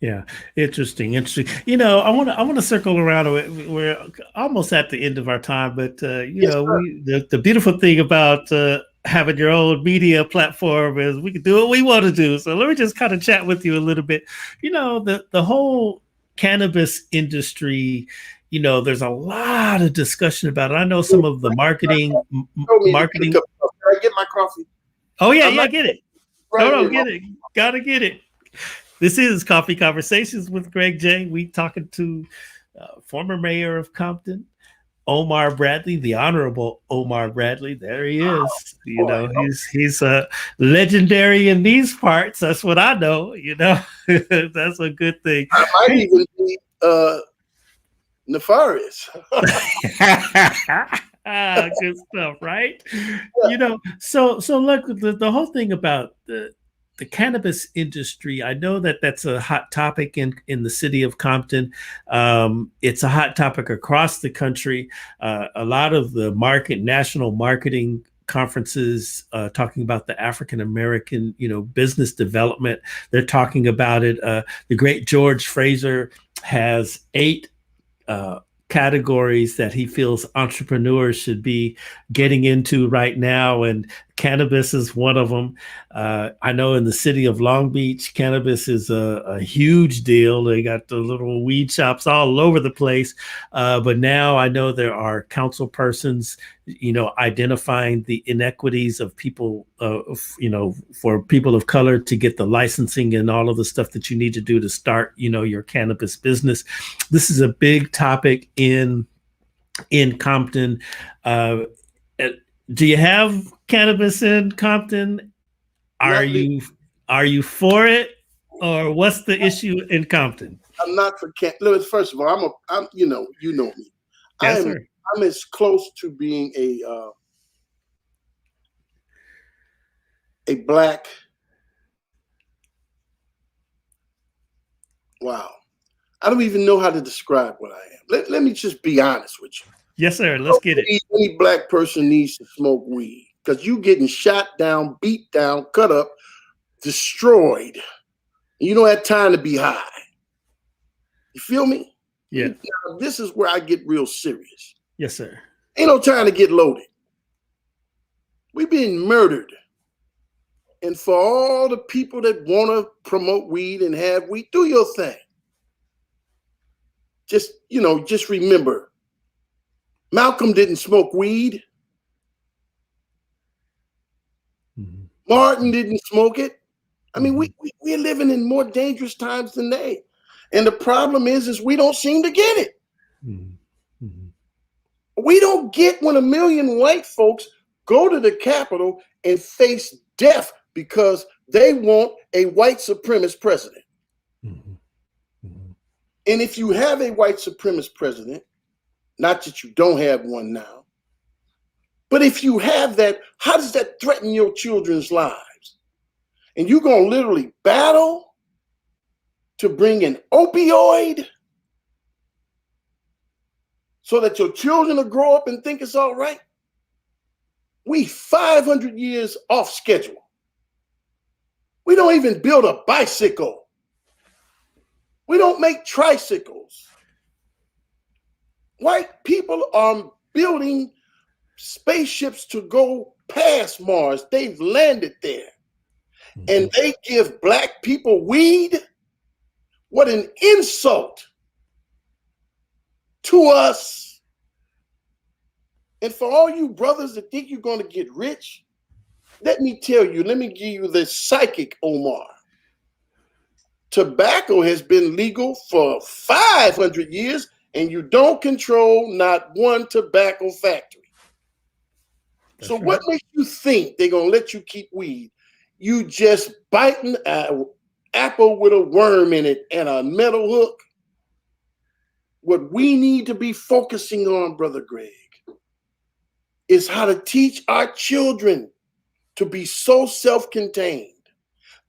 A: Yeah, interesting. I want to circle around. We're almost at the end of our time, but the beautiful thing about having your own media platform is we can do what we want to do. So let me just kind of chat with you a little bit. The whole cannabis industry. There's a lot of discussion about it. I know some of the marketing.
B: Can I get my coffee?
A: Oh yeah, get it. Get it. Gotta get it. This is Coffee Conversations with Greg J. We talking to former mayor of Compton, Omar Bradley, the Honorable Omar Bradley. There he is. You
B: Boy,
A: know, he's a legendary in these parts. That's what I know. You know, that's a good thing.
B: I might
A: Hey.
B: even be nefarious.
A: Good stuff, right? You know, so look, the whole thing about the cannabis industry. I know that that's a hot topic in the city of Compton. It's a hot topic across the country. A lot of the national marketing conferences talking about the African American, business development. They're talking about it. The great George Fraser has 8 uh, categories that he feels entrepreneurs should be getting into right now, and cannabis is one of them. I know in the city of Long Beach, cannabis is a huge deal. They got the little weed shops all over the place, but now I know there are council persons, identifying the inequities of people, for people of color to get the licensing and all of the stuff that you need to do to start, your cannabis business. This is a big topic in Compton. Uh, do you have cannabis in Compton? Are
B: Not
A: you are you for it, or what's the issue in Compton?
B: I'm not for cannabis. First of all, I'm you know me.
A: Yes, sir.
B: I'm as close to being a black. Wow. I don't even know how to describe what I am. Let me just be honest with you.
A: Yes, sir. Let's get it.
B: Any black person needs to smoke weed because you getting shot down, beat down, cut up, destroyed. You don't have time to be high. You feel me?
A: Yeah.
B: Now, this is where I get real serious.
A: Yes, sir.
B: Ain't no time to get loaded. We being murdered. And for all the people that want to promote weed and have weed, do your thing. Just remember, Malcolm didn't smoke weed.
A: Mm-hmm.
B: Martin didn't smoke it. I mean, we're living in more dangerous times than they. And the problem is we don't seem to get it.
A: Mm-hmm. Mm-hmm.
B: We don't get when 1 million white folks go to the Capitol and face death because they want a white supremacist president.
A: Mm-hmm. Mm-hmm.
B: And if you have a white supremacist president, not that you don't have one now, but if you have that, how does that threaten your children's lives? And you're going to literally battle to bring an opioid so that your children will grow up and think it's all right? We 500 years off schedule. We don't even build a bicycle. We don't make tricycles. White people are building spaceships to go past Mars. They've landed there. And they give black people weed? What an insult to us. And for all you brothers that think you're going to get rich, let me give you the psychic Omar. Tobacco has been legal for 500 years, and you don't control not one tobacco factory. So what makes you think they're going to let you keep weed? You just biting an apple with a worm in it and a metal hook. What we need to be focusing on, Brother Greg, is how to teach our children to be so self-contained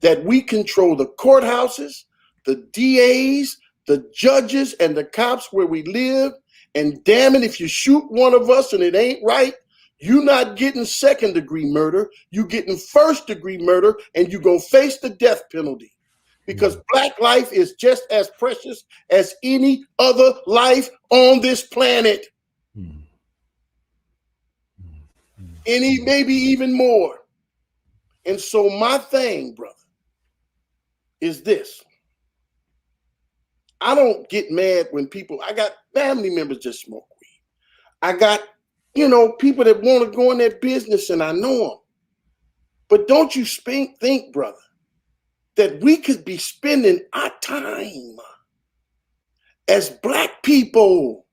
B: that we control the courthouses, the DAs, the judges, and the cops where we live. And damn it, if you shoot one of us and it ain't right, you're not getting second-degree murder. You're getting first-degree murder, and you're going to face the death penalty. Because black life is just as precious as any other life on this planet. Any, maybe even more. And so my thing, brother, is this. I don't get mad when I got family members that smoke weed. I got, people that want to go in their business and I know them. But don't you think, brother, that we could be spending our time as black people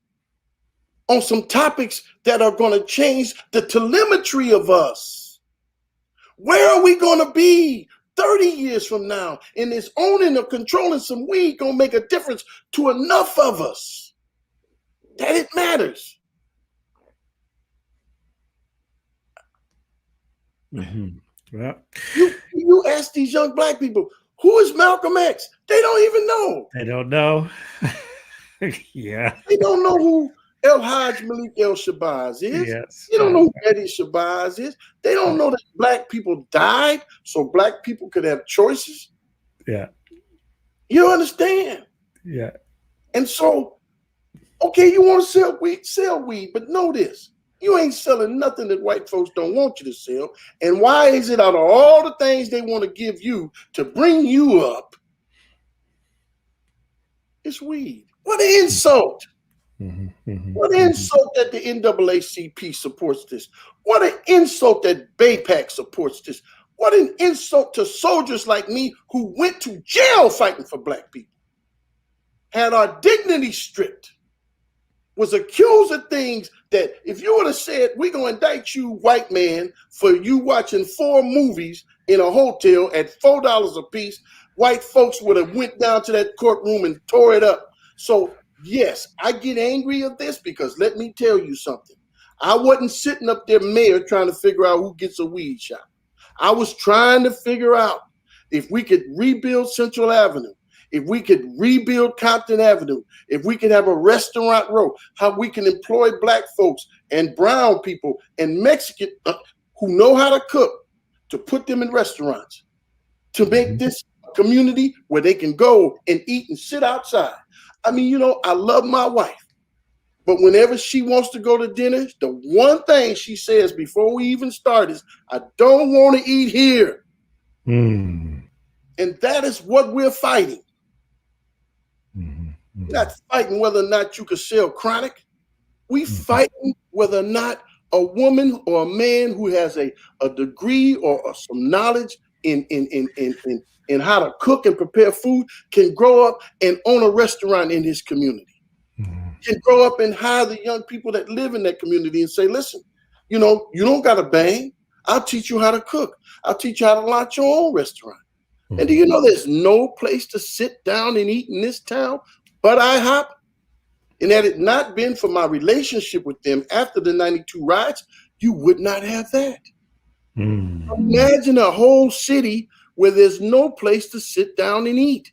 B: on some topics that are going to change the telemetry of us. Where are we going to be 30 years from now? And this owning or controlling some weed going to make a difference to enough of us that it matters.
A: Mm-hmm. Well,
B: you ask these young black people, who is Malcolm X? They don't even know.
A: I don't know. Yeah.
B: They don't know who El Hajj Malik El Shabazz is.
A: Yes.
B: They don't know who Eddie Shabazz is. They don't know that black people died so black people could have choices.
A: Yeah.
B: You understand?
A: Yeah.
B: And so, okay, you want to sell weed, but know this. You ain't selling nothing that white folks don't want you to sell. And why is it out of all the things they want to give you to bring you up, it's weed? What an insult. What an insult that the NAACP supports this. What an insult that BAPAC supports this. What an insult to soldiers like me who went to jail fighting for black people, had our dignity stripped, was accused of things that if you would have said, we're going to indict you, white man, for you watching 4 movies in a hotel at $4 a piece, white folks would have went down to that courtroom and tore it up. So yes, I get angry at this because let me tell you something. I wasn't sitting up there, mayor, trying to figure out who gets a weed shop. I was trying to figure out if we could rebuild Central Avenue, if we could rebuild Compton Avenue, if we could have a restaurant row, how we can employ black folks and brown people and Mexican who know how to cook, to put them in restaurants, to make this a community where they can go and eat and sit outside. I mean, you know, I love my wife, but whenever she wants to go to dinner, the one thing she says before we even start is, I don't want to eat here. And that is what we're fighting. We're not fighting whether or not you can sell chronic. We fighting whether or not a woman or a man who has a degree or some knowledge in how to cook and prepare food can grow up and own a restaurant in his community. Can grow up and hire the young people that live in that community and say, listen, you know, you don't got to bang. I'll teach you how to cook. I'll teach you how to launch your own restaurant. And do you know there's no place to sit down and eat in this town but IHOP? And had it not been for my relationship with them after the 92 riots, you would not have that. Imagine a whole city where there's no place to sit down and eat.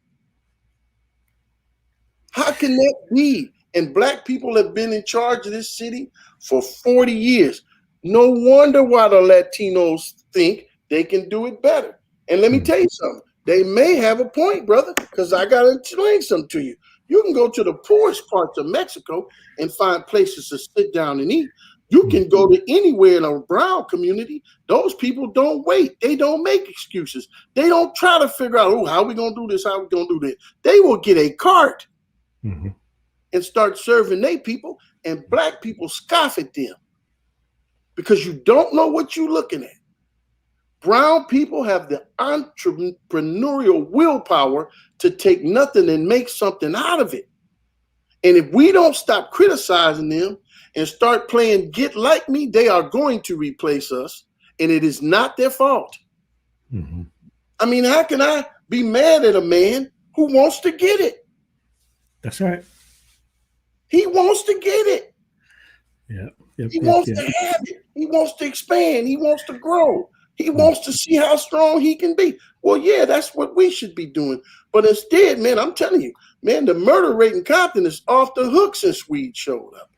B: How can that be? And black people have been in charge of this city for 40 years. No wonder why the Latinos think they can do it better. And let me tell you something. They may have a point, brother, because I got to explain something to you. You can go to the poorest parts of Mexico and find places to sit down and eat. You can go to anywhere in a brown community. Those people don't wait. They don't make excuses. They don't try to figure out, oh, how are we going to do this? How are we going to do that? They will get a cart and start serving their people, and black people scoff at them because you don't know what you're looking at. Brown people have the entrepreneurial willpower to take nothing and make something out of it. And if we don't stop criticizing them and start playing get like me, they are going to replace us, and it is not their fault. I mean, how can I be mad at a man who wants to get it?
A: That's right.
B: He wants to get it. He wants to have it. He wants to expand. He wants to grow. He wants to see how strong he can be. Well, yeah, that's what we should be doing. But instead, man, I'm telling you, man, the murder rate in Compton is off the hook since weed showed up.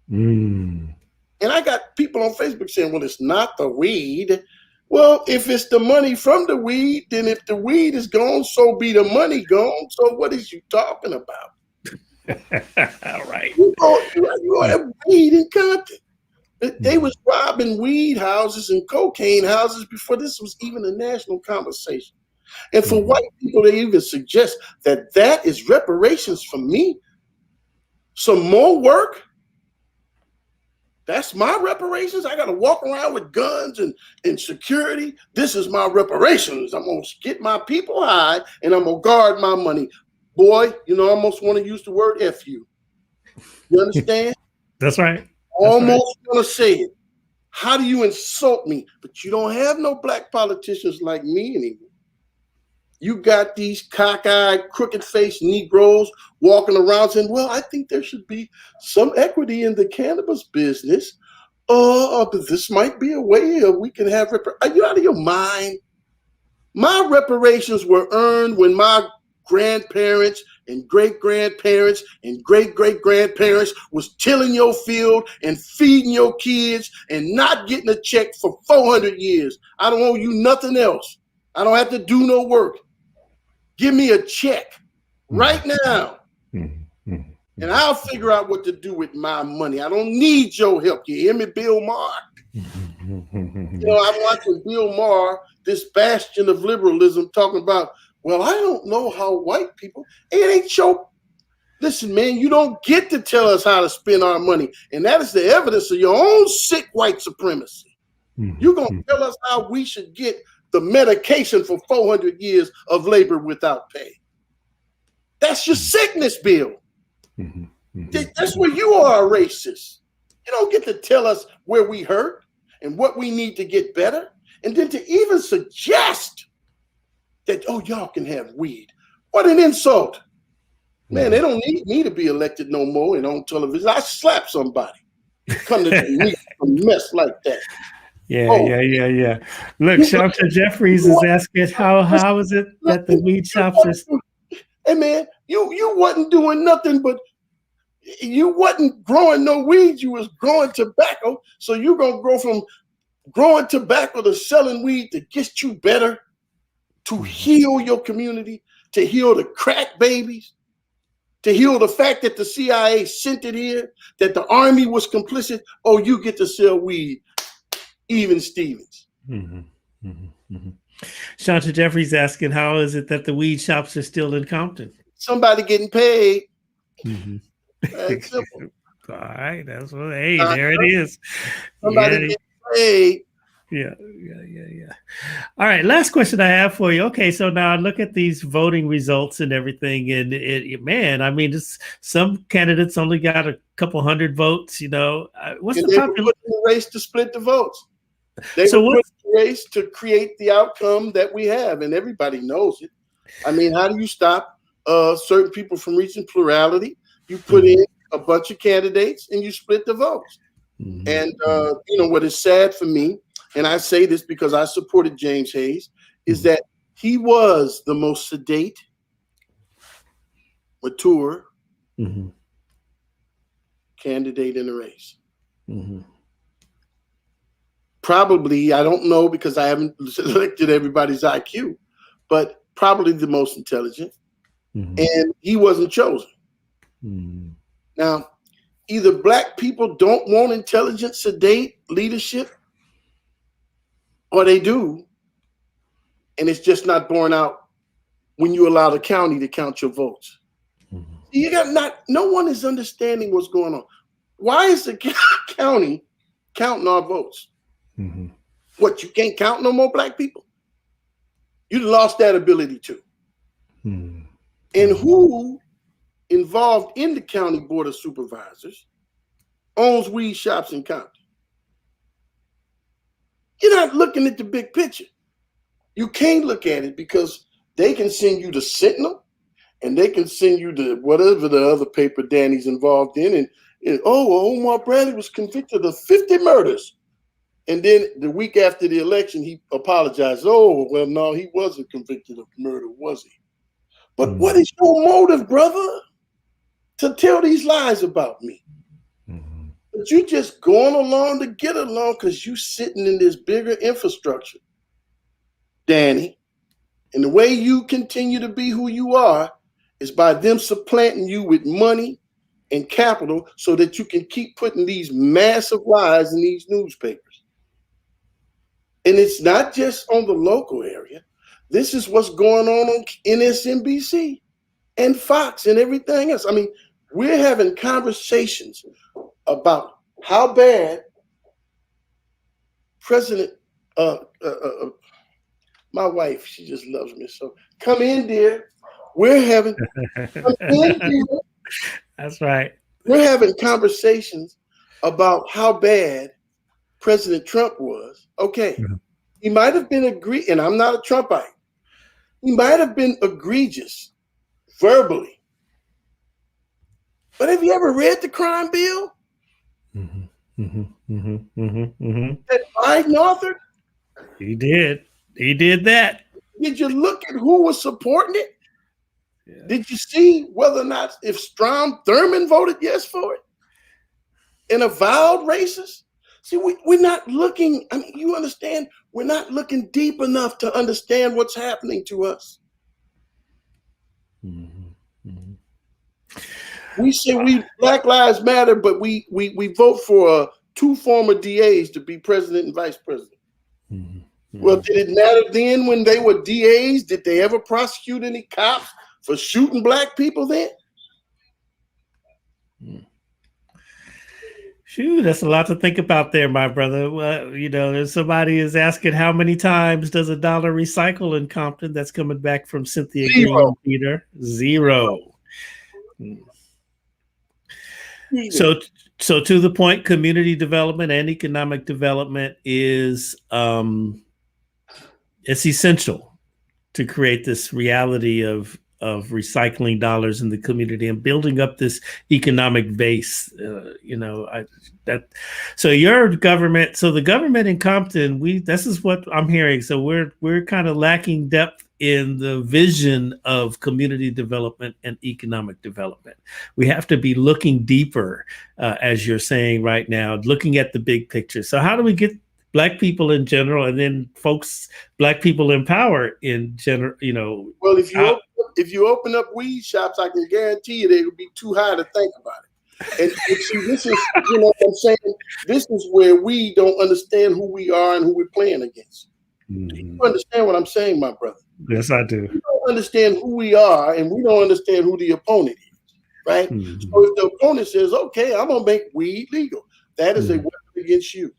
B: And I got people on Facebook saying, well, it's not the weed. Well, if it's the money from the weed, then if the weed is gone, so be the money gone. So what is you talking about?
A: All right.
B: You have weed in Compton. They was robbing weed houses and cocaine houses before this was even a national conversation. And for white people to even suggest that that is reparations for me, some more work, that's my reparations. I got to walk around with guns and security. This is my reparations. I'm going to get my people high and I'm going to guard my money. Boy, you know, I almost want to use the word F you. You understand?
A: That's right. That's right.
B: Almost want to say it. How do you insult me? But you don't have no black politicians like me anymore. You got these cockeyed, crooked-faced Negroes walking around saying, well, I think there should be some equity in the cannabis business. But this might be a way we can have... Are you out of your mind? My reparations were earned when my grandparents and great-grandparents and great-great-grandparents was tilling your field and feeding your kids and not getting a check for 400 years. I don't owe you nothing else. I don't have to do no work. Give me a check right now, and I'll figure out what to do with my money. I don't need your help. You hear me, Bill Maher? I'm watching Bill Maher, this bastion of liberalism, talking about, well, I don't know how white people, it ain't your, listen, man, you don't get to tell us how to spend our money. And that is the evidence of your own sick white supremacy. You're going to tell us how we should get the medication for 400 years of labor without pay. That's your sickness, Bill. That's where you are a racist. You don't get to tell us where we hurt and what we need to get better. And then to even suggest that, oh, y'all can have weed. What an insult. Man, they don't need me to be elected no more and on television. I slap somebody. Come to me a mess like that.
A: Yeah. Look, Shanta Jeffries is asking how is it that the weed shops are...
B: Hey man, you wasn't doing nothing, but you wasn't growing no weed, you was growing tobacco. So you're gonna grow from growing tobacco to selling weed to get you better, to heal your community, to heal the crack babies, to heal the fact that the CIA sent it here, that the army was complicit. Oh, you get to sell weed. Even Stevens.
A: Shanta Jeffries asking, how is it that the weed shops are still in Compton?
B: Somebody getting paid. That's simple.
A: All right, that's what. Hey, there it is.
B: Somebody getting paid.
A: Yeah. All right, last question I have for you. Okay, so now look at these voting results and everything, and man, I mean, some candidates only got a couple hundred votes. What's the
B: popular race to split the votes? They were put in the race to create the outcome that we have, and everybody knows it. I mean, how do you stop certain people from reaching plurality? You put in a bunch of candidates and you split the votes. And what is sad for me, and I say this because I supported James Hayes, is that he was the most sedate, mature candidate in the race. Probably, I don't know because I haven't selected everybody's IQ, but probably the most intelligent. And he wasn't chosen. Now, either black people don't want intelligent, sedate leadership, or they do, and it's just not borne out when you allow the county to count your votes. No one is understanding what's going on. Why is the county counting our votes? What, you can't count no more black people? You lost that ability to. And who involved in the county board of supervisors owns weed shops in Compton? You're not looking at the big picture. You can't look at it because they can send you the Sentinel and they can send you the whatever the other paper Danny's involved in. And Omar Bradley was convicted of 50 murders. And then the week after the election, he apologized. Oh, well, no, he wasn't convicted of murder, was he? But what is your motive, brother, to tell these lies about me? But you just going along to get along because you sitting in this bigger infrastructure, Danny. And the way you continue to be who you are is by them supplanting you with money and capital so that you can keep putting these massive lies in these newspapers. And it's not just on the local area. This is what's going on MSNBC and Fox and everything else. I mean, we're having conversations about how bad President, my wife, she just loves me. So come in, dear. Come in, dear.
A: That's right.
B: We're having conversations about how bad President Trump was. Okay, he might have been and I'm not a Trumpite. He might have been egregious verbally. But have you ever read the crime bill that Biden authored?
A: He did. He did that.
B: Did you look at who was supporting it?
A: Yeah.
B: Did you see whether or not if Strom Thurmond voted yes for it? An avowed racist? See, we're not looking, I mean, you understand, we're not looking deep enough to understand what's happening to us. We say Black Lives Matter, but we vote for 2 former DAs to be president and vice president. Well, did it matter then when they were DAs? Did they ever prosecute any cops for shooting black people then?
A: Shoot, that's a lot to think about there, my brother. Well, if somebody is asking how many times does a dollar recycle in Compton, that's coming back from Cynthia Green, Peter. 0. So to the point, community development and economic development is it's essential to create this reality of recycling dollars in the community and building up this economic base. So your government, so the government in Compton, this is what I'm hearing. So we're kind of lacking depth in the vision of community development and economic development. We have to be looking deeper, as you're saying right now, looking at the big picture. So how do we get Black people in general, and then Black people in power in general,
B: Well, if you open up weed shops, I can guarantee you they will be too high to think about it. And see, this is, what I'm saying, this is where we don't understand who we are and who we're playing against. You understand what I'm saying, my brother?
A: Yes, I do.
B: We don't understand who we are, and we don't understand who the opponent is, right? So if the opponent says, okay, I'm going to make weed legal, that is a weapon against you.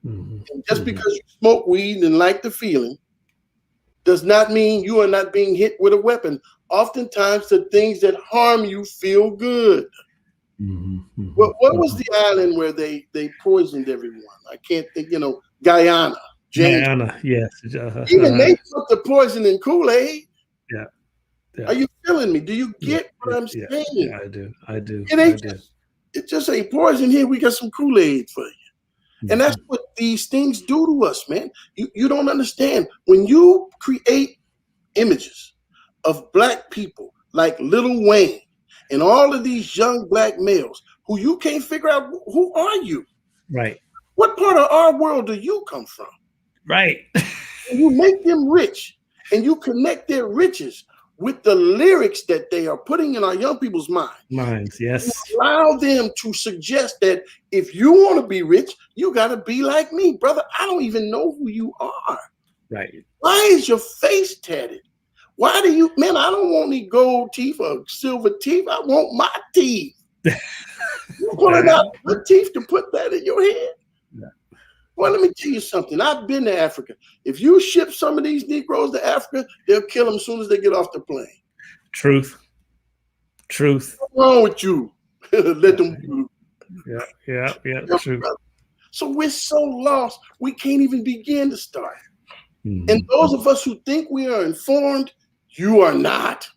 B: And just because you smoke weed and like the feeling does not mean you are not being hit with a weapon. Oftentimes, the things that harm you feel good. What was the island where they poisoned everyone? I can't think, Guyana.
A: Guyana, yes.
B: Even they put the poison in Kool-Aid.
A: Yeah.
B: Are you feeling me? Do you get what I'm saying?
A: Yeah, I do.
B: It just ain't poison here. We got some Kool-Aid for you. And that's what these things do to us, man. You don't understand. When you create images of Black people like Lil Wayne and all of these young Black males who you can't figure out, who are you?
A: Right.
B: What part of our world do you come from?
A: Right.
B: And you make them rich and you connect their riches with the lyrics that they are putting in our young people's minds.
A: Yes.
B: You allow them to suggest that if you want to be rich, you got to be like me. Brother, I don't even know who you are.
A: Right.
B: Why is your face tatted? Why do you, man, I don't want any gold teeth or silver teeth. I want my teeth. You're pulling out good teeth to put that in your head? Yeah. Well, let me tell you something. I've been to Africa. If you ship some of these Negroes to Africa, they'll kill them as soon as they get off the plane.
A: Truth.
B: What's wrong with you? Let them.
A: Yeah. True.
B: So we're so lost, we can't even begin to start. And those of us who think we are informed, you are not.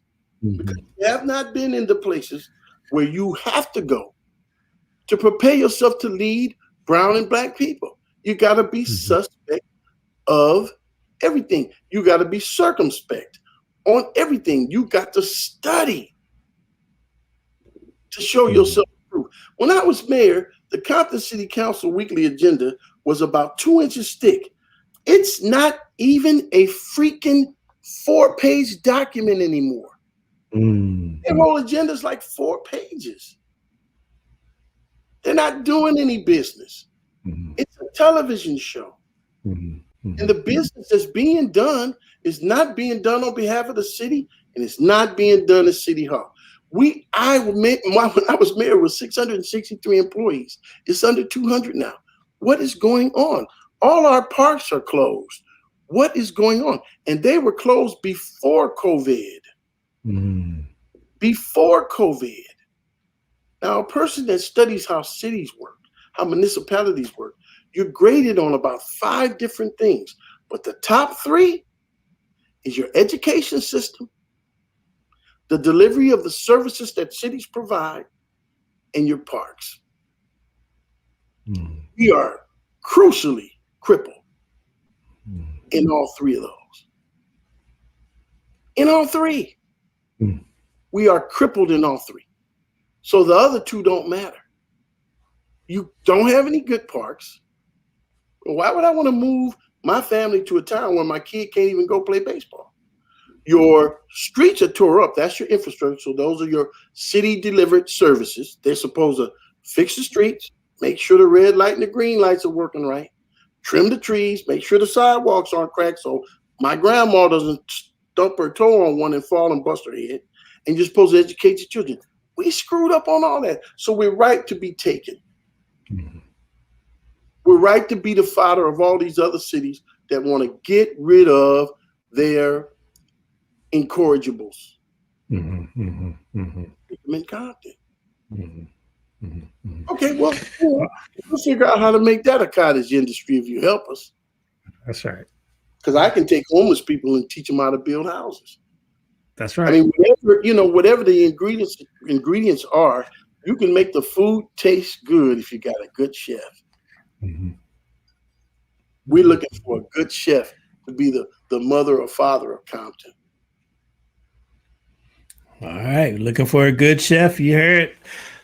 B: Because you have not been in the places where you have to go to prepare yourself to lead brown and Black people. You got to be suspect of everything. You got to be circumspect on everything. You got to study to show yourself proof. When I was mayor, the Compton City Council weekly agenda was about 2 inches thick. It's not even a freaking 4-page document anymore. Their whole agenda is like 4 pages. They're not doing any business. It's a television show. And the business that's being done is not being done on behalf of the city, and it's not being done at City Hall. When I was mayor, with 663 employees. It's under 200 now. What is going on? All our parks are closed. What is going on? And they were closed before COVID. Before COVID. Now, a person that studies how cities work, how municipalities work. You're graded on about 5 different things, but the top 3 is your education system, the delivery of the services that cities provide, and your parks. We are crucially crippled in all 3 of those. In all 3. We are crippled in all 3. So the other 2 don't matter. You don't have any good parks. Why would I want to move my family to a town where my kid can't even go play baseball? Your streets are tore up. That's your infrastructure. So those are your city delivered services. They're supposed to fix the streets, make sure the red light and the green lights are working right, trim the trees, make sure the sidewalks aren't cracked so my grandma doesn't stump her toe on one and fall and bust her head. And you're supposed to educate your children. We screwed up on all that. So we're right to be taken. We're right to be the fodder of all these other cities that want to get rid of their incorrigibles. In Compton. Okay, well, we'll figure out how to make that a cottage industry if you help us.
A: That's right.
B: Because I can take homeless people and teach them how to build houses.
A: That's right.
B: I mean, whatever the ingredients are, you can make the food taste good if you got a good chef. We're looking for a good chef to be the mother or father of Compton.
A: All right. Looking for a good chef. You heard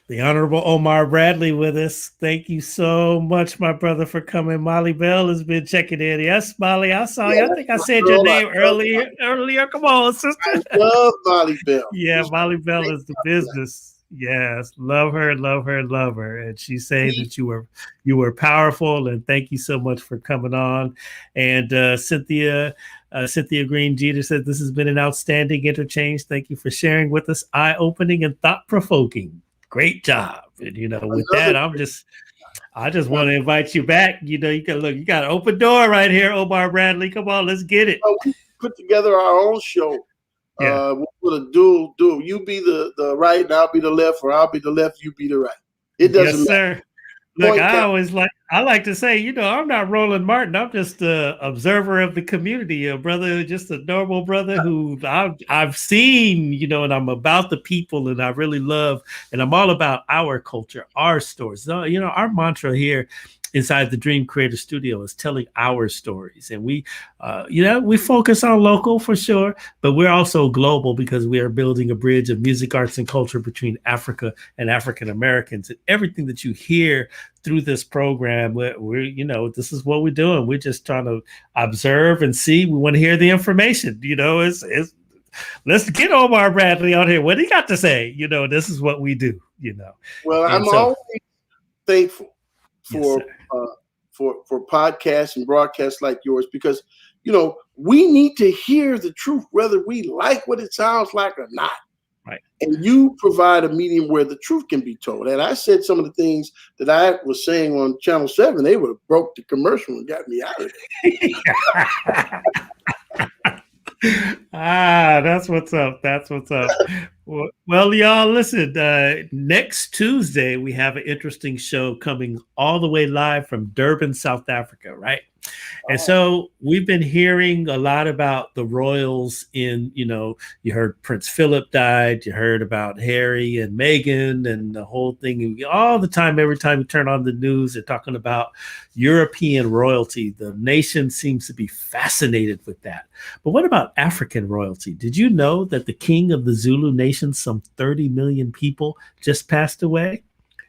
A: the Honorable Omar Bradley with us. Thank you so much, my brother, for coming. Molly Bell has been checking in. Yes, Molly, I saw you. I think I said your name earlier. Come on, sister.
B: I love Molly Bell.
A: Yeah, Molly Bell is the business. Yes, love her. And she's saying that you were powerful, and thank you so much for coming on. And Cynthia Green Jeter said this has been an outstanding interchange. Thank you for sharing with us, eye-opening and thought-provoking. Great job. And with that, I just want to invite you back. You got an open door right here, Omar Bradley. Come on, let's get it.
B: We put together our own show.
A: Yeah.
B: We'll put a dual. You be the right and I'll be the left, or I'll be the left, you be the right. It doesn't matter.
A: Sir. Look, I like to say, I'm not Roland Martin. I'm just an observer of the community, a brother, just a normal brother who I've seen, and I'm about the people, and I really love, and I'm all about our culture, our stories. Our mantra here inside the Dream Creator Studio is telling our stories. And we focus on local for sure, but we're also global because we are building a bridge of music, arts, and culture between Africa and African Americans. And everything that you hear through this program, we're this is what we're doing. We're just trying to observe and see. We want to hear the information. Let's get Omar Bradley on here. What he got to say? This is what we do.
B: Well, I'm always thankful for podcasts and broadcasts like yours, because we need to hear the truth whether we like what it sounds like or not.
A: Right.
B: And you provide a medium where the truth can be told. And I said some of the things that I was saying on Channel 7, they would have broke the commercial and got me out of there.
A: That's what's up. Well, y'all, listen, next Tuesday, we have an interesting show coming all the way live from Durban, South Africa, right? And so we've been hearing a lot about the royals in, you heard Prince Philip died, you heard about Harry and Meghan and the whole thing. All the time, every time you turn on the news, they're talking about European royalty. The nation seems to be fascinated with that. But what about African royalty? Did you know that the king of the Zulu nation, some 30 million people, just passed away?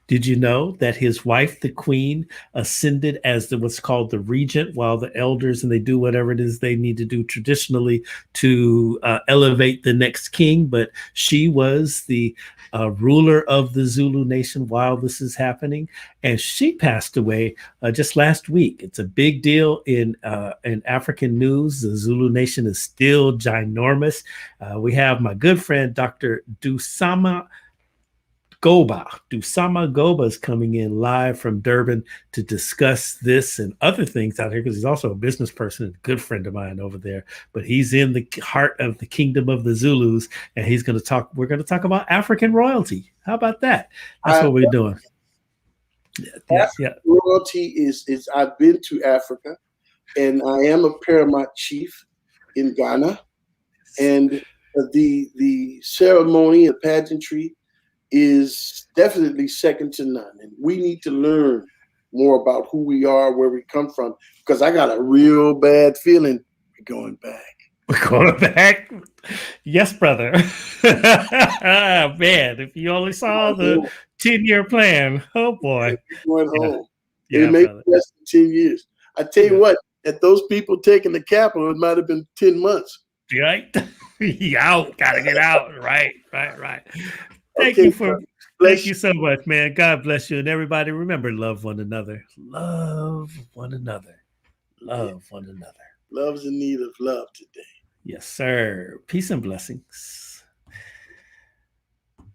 A: Did you know that his wife, the queen, ascended as what's called the regent, while the elders, and they do whatever it is they need to do traditionally to elevate the next king? But she was the ruler of the Zulu nation while this is happening, and she passed away just last week. It's a big deal in African news. The Zulu nation is still ginormous. We have my good friend, Dr. Dusama Goba is coming in live from Durban to discuss this and other things out here, because he's also a business person, a good friend of mine over there. But he's in the heart of the kingdom of the Zulus, and we're going to talk about African royalty. How about that? That's what we're doing. Yeah, yeah.
B: African royalty is I've been to Africa, and I am a paramount chief in Ghana, and the ceremony, the pageantry is definitely second to none. And we need to learn more about who we are, where we come from, because I got a real bad feeling we're going back.
A: We're going back. Yes, brother. Man, if you only saw the 10-year plan. Oh boy.
B: We're going
A: Yeah,
B: home. And it
A: yeah,
B: may
A: brother.
B: be less than 10 years. I tell you
A: Yeah.
B: what, at those people taking the capital, it might have been 10 months.
A: Right? Out. Gotta get out. Right, right, right. Thank
B: Okay,
A: you for thank
B: bless
A: you
B: you.
A: so much, man. God bless you. And everybody remember, love one another. Love one another.
B: Yeah,
A: Love one another.
B: love's in need of love today.
A: Yes, sir. Peace and blessings.